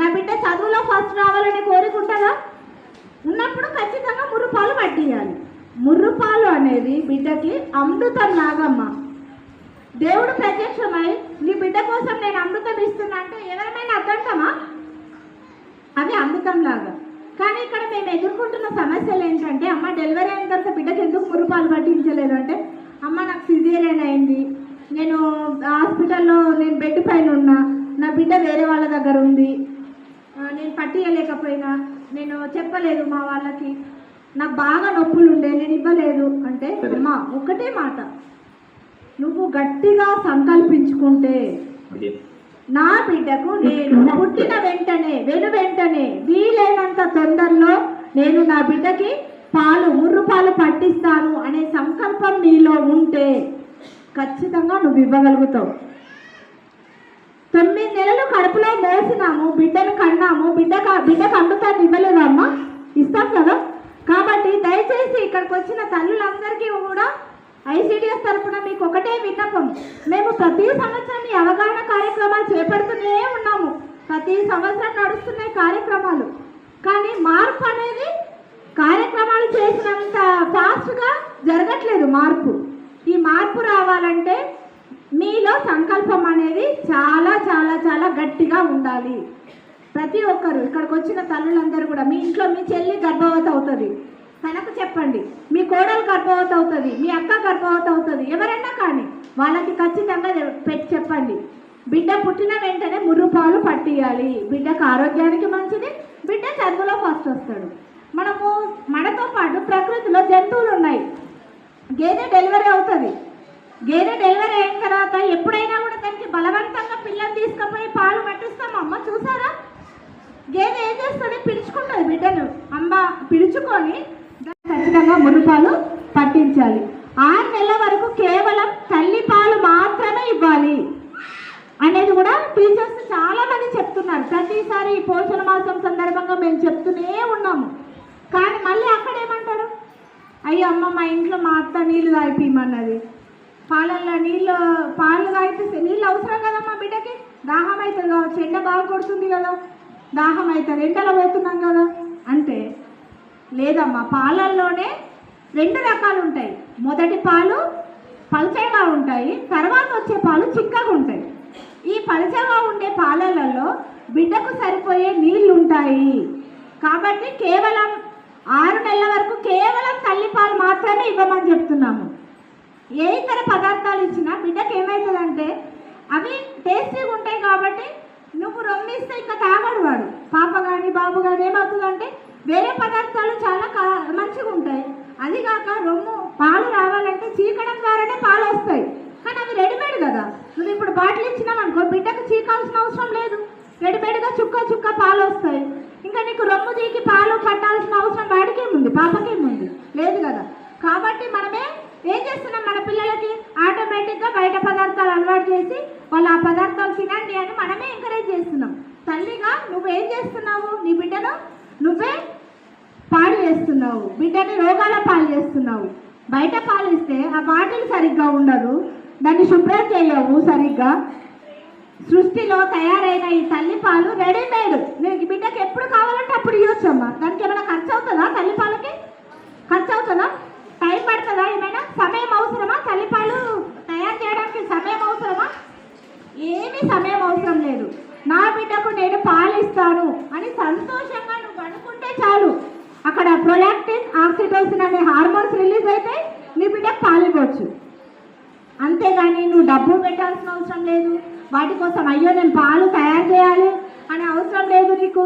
నా బిడ్డ చదువులో ఫస్ట్ రావాలనే కోరిక ఉంటుందా? ఉన్నప్పుడు ఖచ్చితంగా ముర్రుపాలు పట్టియాలి. ముర్రుపాలు అనేది బిడ్డకి అమృతం లాగమ్మ. దేవుడు ప్రత్యక్షమై నీ బిడ్డ కోసం నేను అమృతం ఇస్తున్నా అంటే ఎవరైనా అర్థంటామా? అది అమృతం లాగా. కానీ ఇక్కడ మేము ఎదుర్కొంటున్న సమస్యలు ఏంటంటే, అమ్మ డెలివరీ అయిన తర్వాత బిడ్డకి ఎందుకు ముర్రుపాలు పట్టించలేదు అంటే, అమ్మ నాకు సిజేరియన్ అయింది, నేను హాస్పిటల్లో నేను బెడ్ పైన ఉన్నా, నా బిడ్డ వేరే వాళ్ళ దగ్గర ఉంది, నేను పట్టియలేకపోయినా, నేను చెప్పలేదు మా వాళ్ళకి, నాకు బాగా నొప్పులు ఉండే నేను ఇవ్వలేదు అంటే, అమ్మా ఒకటే మాట, నువ్వు గట్టిగా సంకల్పించుకుంటే నా బిడ్డకు నేను పుట్టిన వెంటనే వీలైనంత తొందరలో నేను నా బిడ్డకి ముర్రుపాలు పట్టిస్తాను అనే సంకల్పం నీలో ఉంటే ఖచ్చితంగా నువ్వు ఇవ్వగలుగుతావు. 9 నెలలు కడుపులో మోసినాము, బిడ్డను కన్నాము, బిడ్డకు అమృతాన్ని ఇవ్వలేదు అమ్మ, ఇస్తాం కదా. కాబట్టి దయచేసి ఇక్కడికి వచ్చిన తల్లులందరికీ కూడా ఐసిడిఎస్ తరఫున మీకు ఒకటే విన్నపం. మేము ప్రతి సంవత్సరం ఈ అవగాహన కార్యక్రమాలు చేపడుతూనే ఉన్నాము. ప్రతి సంవత్సరం నడుస్తున్నాయి కార్యక్రమాలు. కానీ మార్పు అనేది కార్యక్రమాలు చేసినంత ఫాస్ట్గా జరగట్లేదు. ఈ మార్పు రావాలంటే మీలో సంకల్పం అనేది చాలా చాలా చాలా గట్టిగా ఉండాలి. ప్రతి ఒక్కరు ఇక్కడికి వచ్చిన తల్లులందరూ కూడా, మీ ఇంట్లో మీ చెల్లి గర్భవతి అవుతుంది, తనకు చెప్పండి. మీ కోడలు గర్భవతి అవుతుంది, మీ అక్క గర్భవతి అవుతుంది, ఎవరైనా కానీ వాళ్ళకి ఖచ్చితంగా చెప్పండి. బిడ్డ పుట్టిన వెంటనే ముర్రుపాలు పట్టియాలి. బిడ్డకు ఆరోగ్యానికి మంచిది, బిడ్డ చదువులో ఫస్ట్ వస్తాడు. మనము మనతో పాటు ప్రకృతిలో జంతువులు ఉన్నాయి. గేదె డెలివరీ అవుతుంది. గేదె డెలివరీ అయిన తర్వాత ఎప్పుడైనా కూడా దానికి బలవంతంగా పిల్లలు తీసుకుపోయి పాలు పట్టిస్తాం. అమ్మ చూసారా, గేదె ఏం చేస్తుంది, పిలుచుకుంటుంది బిడ్డను. అమ్మ పిలుచుకొని ఖచ్చితంగా మురుపాలు పట్టించాలి. 6 నెలల వరకు కేవలం తల్లి పాలు మాత్రమే ఇవ్వాలి అనేది కూడా టీచర్స్ చాలా మంది చెప్తున్నారు. ప్రతిసారి పోషణ మాసం సందర్భంగా మేము చెప్తూనే ఉన్నాము. కానీ మళ్ళీ అక్కడ ఏమంటారు, అయ్యో అమ్మ మా ఇంట్లో మా అత్త నీళ్ళు తాగిపోయమన్నది, పాలు తాగిపిస్తే నీళ్ళు అవసరం కదమ్మా బిడ్డకి, దాహం అవుతుంది కావచ్చు, ఎండ బాగా కొడుతుంది కదా, దాహం అవుతుంది, ఎండలో పోతున్నాం కదా అంటే, లేదమ్మా పాలల్లోనే 2 రకాలు ఉంటాయి. మొదటి పాలు పల్చగా ఉంటాయి, తర్వాత వచ్చే పాలు చిక్కగా ఉంటాయి. ఈ పల్చగా ఉండే పాలలలో బిడ్డకు సరిపోయే నీళ్ళు ఉంటాయి. కాబట్టి కేవలం 6 నెలల వరకు కేవలం తల్లిపాలు మాత్రమే ఇవ్వమని చెప్తున్నాము. ఏ ఇతర పదార్థాలు ఇచ్చినా బిడ్డకి ఏమవుతుందంటే అవి టేస్టీగా ఉంటాయి. కాబట్టి నువ్వు రొమ్మిస్తే ఇంకా తాగడు వాడు, పాప కానీ బాబు కానీ. ఏమవుతుందంటే వేరే పదార్థాలు చాలా మంచిగా ఉంటాయి. అది కాక రొమ్ము పాలు రావాలంటే చీకడం ద్వారానే పాలు వస్తాయి. కానీ అవి రెడీమేడ్ కదా. నువ్వు ఇప్పుడు బాటిల్ ఇచ్చినావు అనుకో, బిడ్డకు చీకాల్సిన అవసరం లేదు, రెడీమేడ్గా చుక్క పాలు వస్తాయి. ఇంకా నీకు రొమ్ము తీకి పాలు పట్టాల్సిన అవసరం వాడికేముంది, పాపకేముంది, లేదు కదా. కాబట్టి మనమే ఏం చేస్తున్నాం, మన పిల్లలకి ఆటోమేటిక్గా బయట పదార్థాలు అలవాటు చేసి వాళ్ళు ఆ పదార్థాలు తినండి అని మనమే ఎంకరేజ్ చేస్తున్నాం. తల్లిగా నువ్వేం చేస్తున్నావు, నీ బిడ్డను నువ్వే పాడు చేస్తున్నావు, బిడ్డని రోగాల పాలు చేస్తున్నావు. బయట పాలు ఇస్తే ఆ బాటిల్ సరిగ్గా ఉండదు, దాన్ని శుభ్రం చేయవు సరిగ్గా. సృష్టిలో తయారైన ఈ తల్లి పాలు రెడీమేడ్. నీకు బిడ్డకి ఎప్పుడు కావాలంటే అప్పుడు ఇవ్వచ్చమ్మా. దానికి ఏమైనా ఖర్చు అవుతుందా, తల్లిపాలకి ఖర్చు అవుతుందా, టైం పడుతుందా, ఏమైనా సమయం అవసరమా, తల్లిపాలు తయారు చేయడానికి సమయం అవసరమా? ఏమీ సమయం అవసరం లేదు. నా బిడ్డకు నేను పాలు ఇస్తాను అని సంతోషంగా నువ్వు అనుకుంటే చాలు, అక్కడ ప్రొలాక్టిన్, ఆక్సిటోసిన్ అనే హార్మోన్స్ రిలీజ్ అయితే నీ బిడ్డకు పాలు ఇవ్వచ్చు. అంతేగాని నువ్వు డబ్బు పెట్టాల్సిన అవసరం లేదు. వాటి కోసం అయ్యో నేను పాలు తయారు చేయాలి అనే అవసరం లేదు నీకు.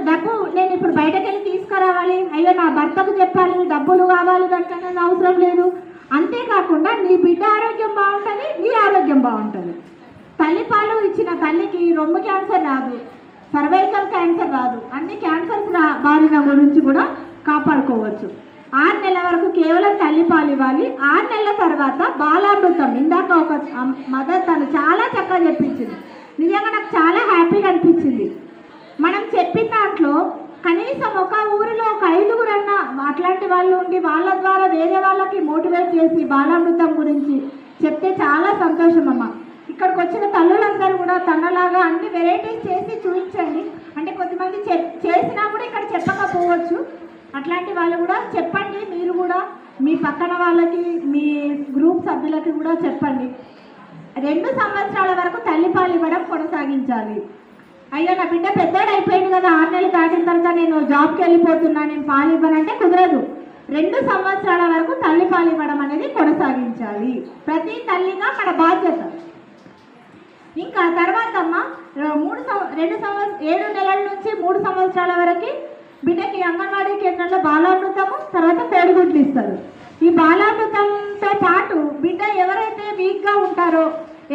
డబ్బు నేను ఇప్పుడు బయటకు వెళ్ళి తీసుకురావాలి, అయ్యో నా భర్తకు చెప్పాలి, డబ్బులు కావాలి దానికనేది అవసరం లేదు. అంతేకాకుండా నీ బిడ్డ ఆరోగ్యం బాగుంటుంది, నీ ఆరోగ్యం బాగుంటుంది. తల్లిపాలు ఇచ్చిన తల్లికి రొమ్ము క్యాన్సర్ రాదు, సర్వైకల్ క్యాన్సర్ రాదు, అన్ని క్యాన్సర్స్ బారిన గురించి కూడా కాపాడుకోవచ్చు. 6 నెలల వరకు కేవలం తల్లిపాలు ఇవ్వాలి. 6 నెలల తర్వాత బాలామృతం. ఇందాక ఒక మదర్ తను చాలా చక్కగా చెప్పించింది, నిజంగా నాకు చాలా హ్యాపీగా అనిపించింది. మనం చెప్పిన దాంట్లో కనీసం ఒక ఊరిలో ఒక 5గురన్నా అట్లాంటి వాళ్ళు ఉండి వాళ్ళ ద్వారా వేరే వాళ్ళకి మోటివేట్ చేసి బాలామృతం గురించి చెప్తే చాలా సంతోషం అమ్మ. ఇక్కడికి వచ్చిన తల్లులందరూ కూడా తనలాగా అన్ని వెరైటీస్ చేసి చూపించండి. అంటే కొంతమంది చేసినా కూడా ఇక్కడ చెప్పకపోవచ్చు, అట్లాంటి వాళ్ళు కూడా చెప్పండి. మీరు కూడా మీ పక్కన వాళ్ళకి, మీ గ్రూప్ సభ్యులకి కూడా చెప్పండి. 2 సంవత్సరాల వరకు తల్లిపాలు ఇవ్వడం కొనసాగించాలి. అయ్యో నా బిడ్డ పెద్దోడు అయిపోయింది కదా, 6 నెలలు దాటిన తర్వాత నేను జాబ్కి వెళ్ళిపోతున్నా, నేను పాలు ఇవ్వనంటే కుదరదు. 2 సంవత్సరాల వరకు తల్లిపాలు ఇవ్వడం అనేది కొనసాగించాలి. ప్రతి తల్లిగా మన బాధ్యత. ఇంకా తర్వాత అమ్మ 7 నెలల నుంచి 3 సంవత్సరాల వరకు బిడ్డకి అంగన్వాడీ కేంద్రంలో బాలామృతము, తర్వాత కోడిగుడ్లు ఇస్తారు. ఈ బాలామృతంతో పాటు బిడ్డ ఎవరైతే వీక్గా ఉంటారో,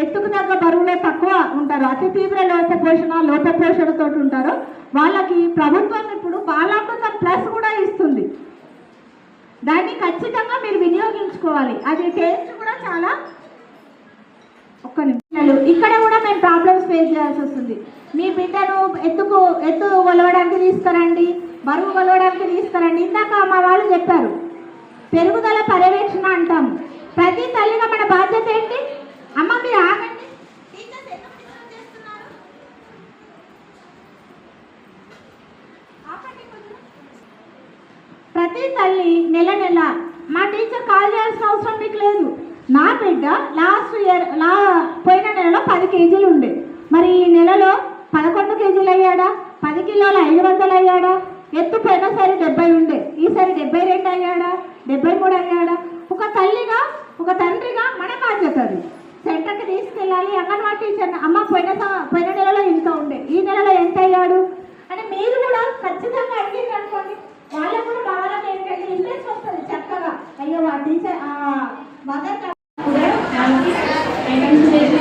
ఎత్తుకు తగ్గ బరువులో తక్కువ ఉంటారో, అతి తీవ్ర లోపపోషణతో ఉంటారో వాళ్ళకి ప్రభుత్వం ఇప్పుడు బాలామృతం ప్లస్ కూడా ఇస్తుంది. దాన్ని ఖచ్చితంగా మీరు వినియోగించుకోవాలి. అది టేస్ట్ కూడా చాలా. ఒక్క నిమిషాలు. ఇక్కడ కూడా మేము ప్రాబ్లమ్స్ ఫేస్ చేయాల్సి వస్తుంది. మీ బిడ్డను ఎత్తు కొలవడానికి తీసుకురండి, బరువు కొలవడానికి తీసుకురండి. ఇందాక మా వాళ్ళు చెప్పారు పెరుగుదల పర్యవేక్షణ అంటాము. ప్రతి తల్లిగా మన బాధ్యత ఏంటి? అమ్మ మీరు ఆగండి. ప్రతి తల్లి నెల మా టీచర్ కాల్ చేయాల్సిన అవసరం మీకు లేదు. నా బిడ్డ పోయిన నెలలో 10 కేజీలు ఉండే, మరి ఈ నెలలో 11 కేజీలు అయ్యాడా, 10 కిలోల 500 అయ్యాడా? ఎత్తు పోయినసారి 70 ఉండే, ఈసారి 72 అయ్యాడా, 73 అయ్యాడా? ఒక తల్లిగా, ఒక తండ్రిగా మన బాధ్యత అది. సెంటర్కి తీసుకెళ్ళాలి. అంగన్వాడీ టీచర్ అమ్మ పోయిన నెలలో ఇంత ఉండే, ఈ నెలలో ఎంత అయ్యాడు అని మీరు కూడా ఖచ్చితంగా అడిగింది అనుకోండి. అయ్యో ఆ టీచర్ ఆ మదర్ కూడా మనకి ఐటమ్స్ చేసి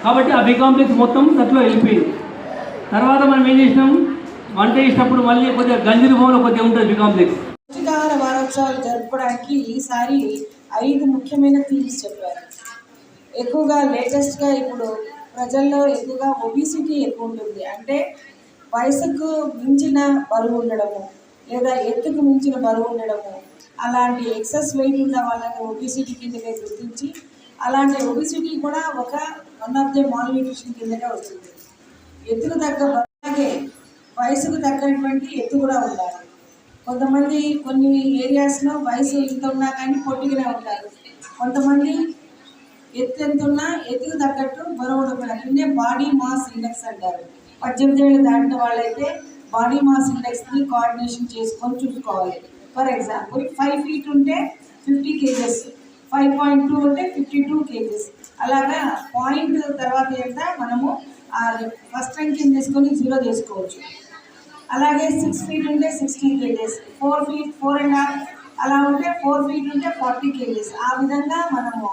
కాబట్టి ఆ బి కాంప్లెక్స్ మొత్తం దాంట్లో వెళ్ళిపోయింది. తర్వాత మనం ఏం చేసినాం, వంట చేసినప్పుడు మళ్ళీ కొద్దిగా గంజిరి భవన్లో కొద్దిగా ఉంటుంది బి కాంప్లెక్స్. పౌష్టికాహార వారోత్సవాలు జరుపుకోవడానికి ఈసారి 5 ముఖ్యమైన థీమ్స్ చెప్పారు. ఎక్కువగా లేటెస్ట్గా ఇప్పుడు ప్రజల్లో ఎక్కువగా ఒబిసిటీ ఎక్కువ ఉంటుంది. అంటే వయసుకు మించిన బరువు ఉండడము, లేదా ఎత్తుకు మించిన బరువు ఉండడము, అలాంటి ఎక్సెస్ వెయిట్ ఉన్న వాళ్ళని ఒబిసిటీ కిందకే గుర్తించి, అలాంటి ఒబిసిటీ కూడా one of the mall nutrition కిందకే వస్తుంది. ఎత్తుకు తగ్గ అలాగే వయసుకు తగ్గటువంటి ఎత్తు కూడా ఉండాలి. కొంతమంది కొన్ని ఏరియాస్లో వయసు ఇంత ఉన్నా కానీ పొట్టిగానే ఉంటారు. కొంతమంది ఎత్తు ఎంత ఉన్నా ఎత్తుకు తగ్గట్టు బరువు ఉండకూడదు. దీన్నే బాడీ మాస్ ఇండెక్స్ అంటారు. 18 ఏళ్ళు దాటిన వాళ్ళైతే బాడీ మాస్ ఇండెక్స్ని కోఆర్డినేషన్ చేసుకొని చూసుకోవాలి. ఫర్ ఎగ్జాంపుల్ 5 feet ఉంటే 50 kgs, 5.2 ఉంటే 52 kgs. అలాగా పాయింట్ తర్వాత ఎంత మనము ఫస్ట్ ర్యాంక్ తీసుకొని 0 చేసుకోవచ్చు. అలాగే 6 feet ఉంటే 60 kgs, 4 feet 4.5 అలా ఉంటే 4 feet ఉంటే 40 kgs. ఆ విధంగా మనము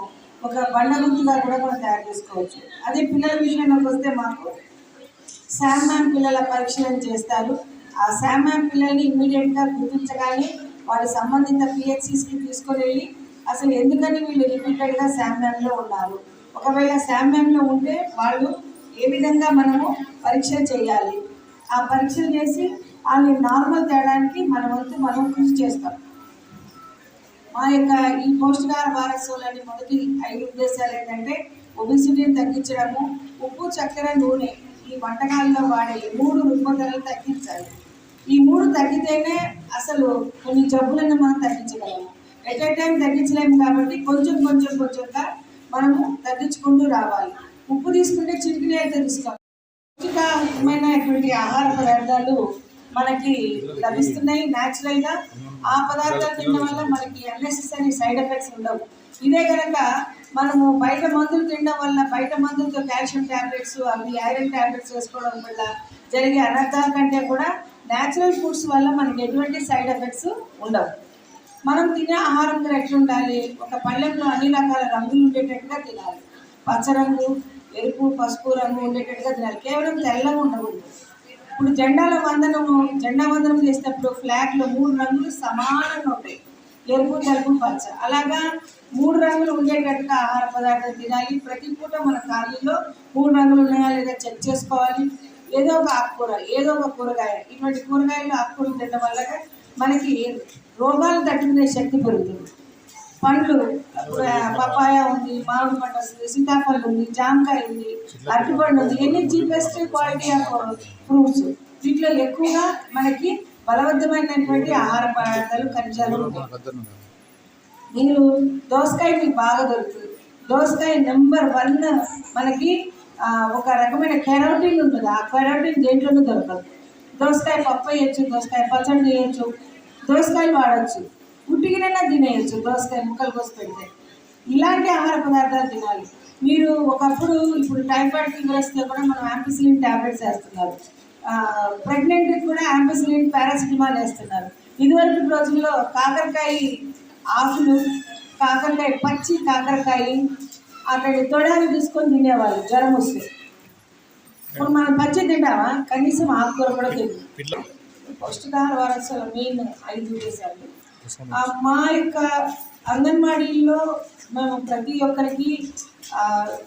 ఒక బండ గుర్తుగా కూడా మనం తయారు చేసుకోవచ్చు. అదే పిల్లల విషయంలోకి వస్తే మాకు శామ్యాన్ పిల్లల పరీక్షలను చేస్తారు. ఆ శామ్యాన్ పిల్లల్ని ఇమ్మీడియట్గా గుర్తించగానే వారి సంబంధిత పిహెచ్సిస్కి తీసుకొని వెళ్ళి అసలు ఎందుకని వీళ్ళు రిపీటెడ్గా శామ్యాన్లో ఉన్నారు, ఒకవేళ శామ్యాన్లో ఉంటే వాళ్ళు ఏ విధంగా మనము పరీక్ష చేయాలి, ఆ పరీక్షలు చేసి వాళ్ళని నార్మల్ తేడానికి మనం కృషి చేస్తాం. మా యొక్క ఈ పౌష్టికాహార వారోత్సవాలని మొదటి 5 ఉద్దేశాలు ఏంటంటే ఒబిసిటీని తగ్గించడము, ఉప్పు చక్కెర నూనె ఈ వంటకాల్లో వాడే 3 రుగ్మతలను తగ్గించాలి. ఈ 3 తగ్గితేనే అసలు కొన్ని జబ్బులను మనం తగ్గించగలము. ఎట్ ఏ టైం తగ్గించలేము కాబట్టి కొంచెంగా మనము తగ్గించుకుంటూ రావాలి. ఉప్పు తీసుకుంటే చిటికిన అయితే తీసుకోవాలి. పౌష్టికమైనటువంటి ఆహార పదార్థాలు మనకి లభిస్తున్నాయి న్యాచురల్గా. ఆ పదార్థాలు తినడం వల్ల మనకి అన్నెసెసరీ సైడ్ ఎఫెక్ట్స్ ఉండవు. ఇదే కనుక మనము బయట మందులు తినడం వల్ల, బయట మందులతో కాల్షియం ట్యాబ్లెట్స్ అవి ఐరన్ ట్యాబ్లెట్స్ వేసుకోవడం వల్ల జరిగే అనర్థాల కంటే కూడా న్యాచురల్ ఫుడ్స్ వల్ల మనకి ఎటువంటి సైడ్ ఎఫెక్ట్స్ ఉండవు. మనం తినే ఆహారం ఎట్లా ఉండాలి, ఒక పళ్ళెంలో అన్ని రకాల రంగులు ఉండేటట్టుగా తినాలి. పచ్చ రంగు, ఎరుపు, పసుపు రంగు ఉండేటట్టుగా తినాలి. కేవలం తెల్లగా ఉండకూడదు. ఇప్పుడు జెండా వందనం చేసేటప్పుడు ఫ్లాగ్లో 3 రంగులు సమానంగా ఉంటాయి, ఎరుపు, తెలుపు, పచ్చ. అలాగా 3 రంగులు ఉండేటట్టుగా ఆహార పదార్థాలు తినాలి. ప్రతి పూట మన ఖాళీలో 3 రంగులు ఉన్నాయా లేదా చెక్ చేసుకోవాలి. ఏదో ఒక ఆకుకూర, ఏదో ఒక కూరగాయ, ఇటువంటి కూరగాయలు ఆకుకూరలు తినడం వల్ల మనకి రోగాలు తట్టుకునే శక్తి పెరుగుతుంది. పండ్లు పపాయ ఉంది, మామిడి పండు వస్తుంది, సీతాఫలం ఉంది, జామకాయ ఉంది, అరటిపండు ఉంది. ఇవన్నీ చీపెస్ట్ క్వాలిటీ ఆఫ్ ఫ్రూట్స్. వీటిలో ఎక్కువగా మనకి బలవంతమైనటువంటి ఆహార పదార్థాలు, ఖనిజాలు ఉంటాయి. మీరు దోసకాయ మీకు బాగా దొరుకుతుంది. దోసకాయ నెంబర్ 1 మనకి ఒక రకమైన కెరోటిన్ ఉంటుంది. ఆ కెరోటిన్ దేంట్లోనూ దొరకదు. దోసకాయ పప్పు వేయచ్చు, దోసకాయ పచ్చడి చేయొచ్చు, దోసకాయలు వాడచ్చు, ఉట్టిగినైనా తినేయచ్చు దోసకాయ ముక్కలు కోసి పెడితే. ఇలాంటి ఆహార పదార్థాలు తినాలి. మీరు ఇప్పుడు టైఫాయిడ్ ఫీవర్ వస్తే కూడా మనం యాంపిసిలిన్ ట్యాబ్లెట్స్ వేస్తున్నారు. ప్రెగ్నెంట్కి కూడా యాంపిసిలిన్, పారాసిటమాల్ వేస్తున్నారు. ఇదివరకు రోజుల్లో కాకరకాయ ఆకులు, పచ్చి కాకరకాయ అక్కడి తొడాలు తీసుకొని తినేవాళ్ళు జ్వరం వస్తే. ఇప్పుడు మనం పచ్చి తింటామా, కనీసం ఆకుకూర కూడా తింటాం. పౌష్టికాహార వారోత్సవాల మెయిన్ 5 ఉద్దేశాలు. మా యొక్క అంగన్వాడీలో మేము ప్రతి ఒక్కరికి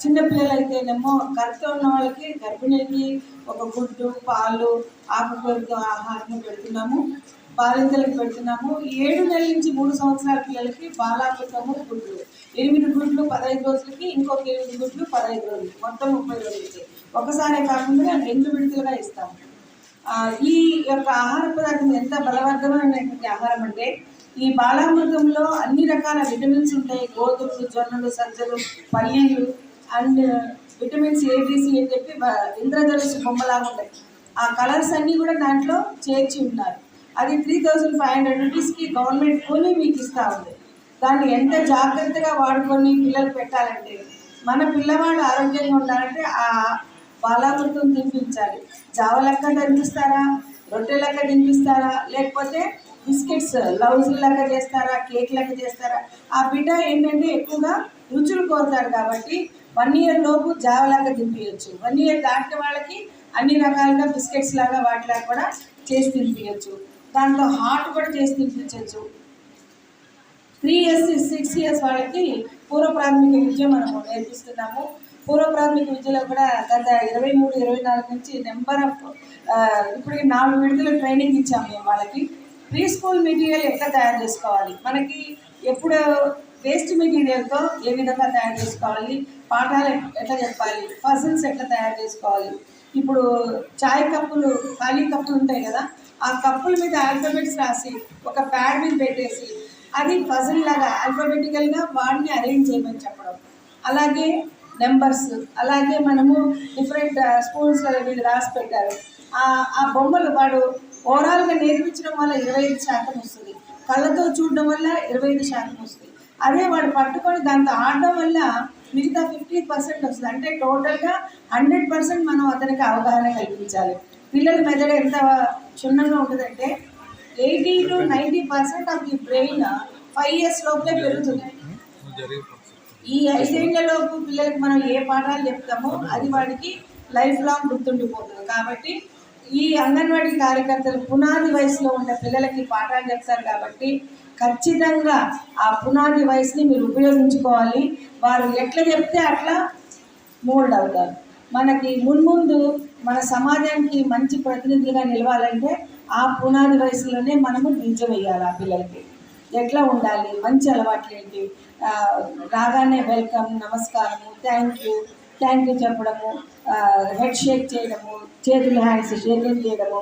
చిన్నపిల్లలు అయితేనేమో కరెక్ట్గా ఉన్న వాళ్ళకి, గర్భిణీకి ఒక గుడ్డు, పాలు, ఆకుకూరతో ఆహారం పెడుతున్నాము. బాలింతలకు పెడుతున్నాము. 7 నెలల నుంచి 3 సంవత్సరాల పిల్లలకి బాలామృతము గుడ్లు, 8 గుడ్లు 15 రోజులకి, ఇంకొక 8 గుడ్లు 15 రోజులకి, మొత్తం 30 రోజులకి. ఒకసారే కాకుండా 2 విడతలుగా ఇస్తాము. ఈ యొక్క ఆహార పదార్థం ఎంత బలవర్ధమైనటువంటి ఆహారం అంటే, ఈ బాలామృతంలో అన్ని రకాల విటమిన్స్ ఉంటాయి. గోధుమలు, జొన్నలు, సజ్జలు, పల్లీలు అండ్ విటమిన్స్ ABC అని చెప్పి ఇంద్రధనుసు బొమ్మలాగా ఉంటాయి. ఆ కలర్స్ అన్నీ కూడా దాంట్లో చేర్చి ఉన్నారు. అది 3500 రూపీస్కి గవర్నమెంట్ కొని మీకు ఇస్తూ ఉంది. దాన్ని ఎంత జాగ్రత్తగా వాడుకొని పిల్లలు పెట్టాలంటే, మన పిల్లవాడు ఆరోగ్యంగా ఉండాలంటే ఆ బాలామృతం తినిపించాలి. జావ లెక్క తినిపిస్తారా, రొట్టె లెక్క తినిపిస్తారా, లేకపోతే బిస్కెట్స్ లౌజుల లెక్క చేస్తారా, కేక్ లెక్క చేస్తారా? ఆ బిడ్డ ఏంటంటే ఎక్కువగా రుచులు కోరుతారు కాబట్టి 1 ఇయర్ లోపు జావలాగా తినిపించచ్చు. 1 ఇయర్ దాటిన వాళ్ళకి అన్ని రకాలుగా బిస్కెట్స్ లాగా వాటిలాగా కూడా చేసి తినిపించచ్చు. దాంట్లో హాట్ కూడా చేసి తినిపించవచ్చు. 3 ఇయర్స్ 6 ఇయర్స్ వాళ్ళకి పూర్వ ప్రాథమిక విద్య మనము నేర్పిస్తున్నాము. పూర్వ ప్రాథమిక విద్యలో కూడా గత 23-24 నుంచి నెంబర్ ఆఫ్ ఇప్పటికి 4 విడతల ట్రైనింగ్ ఇచ్చాము మేము వాళ్ళకి. ప్రీ స్కూల్ మెటీరియల్ ఎట్లా తయారు చేసుకోవాలి, మనకి ఎప్పుడు వేస్ట్ మెటీరియల్తో ఏ విధంగా తయారు చేసుకోవాలి, పాఠాలు ఎట్లా చెప్పాలి, పజిల్స్ ఎట్లా తయారు చేసుకోవాలి. ఇప్పుడు చాయ్ కప్పులు, ఖాళీ కప్పులు ఉంటాయి కదా, ఆ కప్పుల మీద ఆల్ఫాబెట్స్ రాసి ఒక ప్యాడ్ మీద పెట్టేసి అది పజిల్ లాగా ఆల్ఫాబెటికల్గా వాడిని అరేంజ్ చేయమని చెప్పడం. అలాగే నెంబర్స్, అలాగే మనము డిఫరెంట్ స్కూల్స్లో వీళ్ళు రాసి పెట్టారు. ఆ బొమ్మలు వాడు ఓవరాల్గా నేర్పించడం వల్ల 25% వస్తుంది, కళ్ళతో చూడడం వల్ల 25% వస్తుంది. అదే వాడు పట్టుకొని దాంతో ఆడడం వల్ల మిగతా 50% వస్తుంది. అంటే టోటల్గా 100% మనం అతనికి అవగాహన కల్పించాలి. పిల్లల మెదడు ఎంత క్షుణ్ణంగా ఉంటుందంటే 80 to 90% of the brain 5 years లోపలే పెరుగుతుంది. ఈ 5 ఏళ్లలోపు పిల్లలకి మనం ఏ పాఠాలు చెప్తామో అది వాడికి లైఫ్ లాంగ్ గుర్తుండిపోతుంది. కాబట్టి ఈ అంగన్వాడీ కార్యకర్తలు పునాది వయసులో ఉన్న పిల్లలకి పాఠాలు చెప్తారు కాబట్టి ఖచ్చితంగా ఆ పునాది వయసుని మీరు ఉపయోగించుకోవాలి. వారు ఎట్లా చెప్తే అట్లా మోల్డ్ అవుతారు. మనకి మున్ముందు మన సమాజానికి మంచి ప్రతినిధిగా నిలవాలంటే ఆ పునాది వయసులోనే మనము బీజం వేయాలి. ఆ పిల్లలకి ఎట్లా ఉండాలి, మంచి అలవాట్లు ఏంటి, రాగానే వెల్కమ్, నమస్కారము, థ్యాంక్ యూ చెప్పడము, హెడ్ షేక్ చేయడము, చేతులు హ్యాండ్స్ షేక్ చేయడము.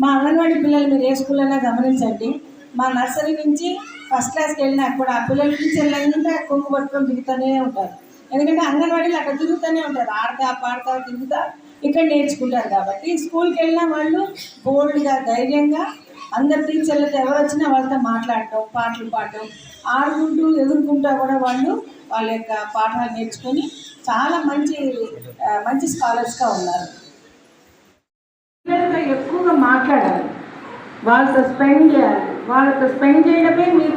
మా అంగన్వాడీ పిల్లలు మీరు ఏ స్కూల్ గమనించండి, మా నర్సరీ నుంచి ఫస్ట్ క్లాస్కి వెళ్ళినా కూడా ఆ పిల్లల నుంచి వెళ్ళిందంటే కొంగు పట్టుకొని తిరుగుతూనే ఉంటారు. ఎందుకంటే అంగన్వాడీలు అక్కడ తిరుగుతూనే ఉంటారు, ఆడతా పాడతా తిరుగుతా ఇక్కడ నేర్చుకుంటారు. కాబట్టి స్కూల్కి వెళ్ళినా వాళ్ళు బోల్డ్గా ధైర్యంగా అందరు టీచర్లతో ఎవరు వచ్చినా వాళ్ళతో మాట్లాడటం, పాటలు పాడటం, ఆడుకుంటూ ఎదుర్కొంటూ కూడా వాళ్ళు వాళ్ళ యొక్క పాఠాలు నేర్చుకొని చాలా మంచి స్కాలర్స్గా ఉన్నారు. పిల్లలతో ఎక్కువగా మాట్లాడాలి, వాళ్ళతో స్పెండ్ చేయాలి. వాళ్ళతో స్పెండ్ చేయడమే మీరు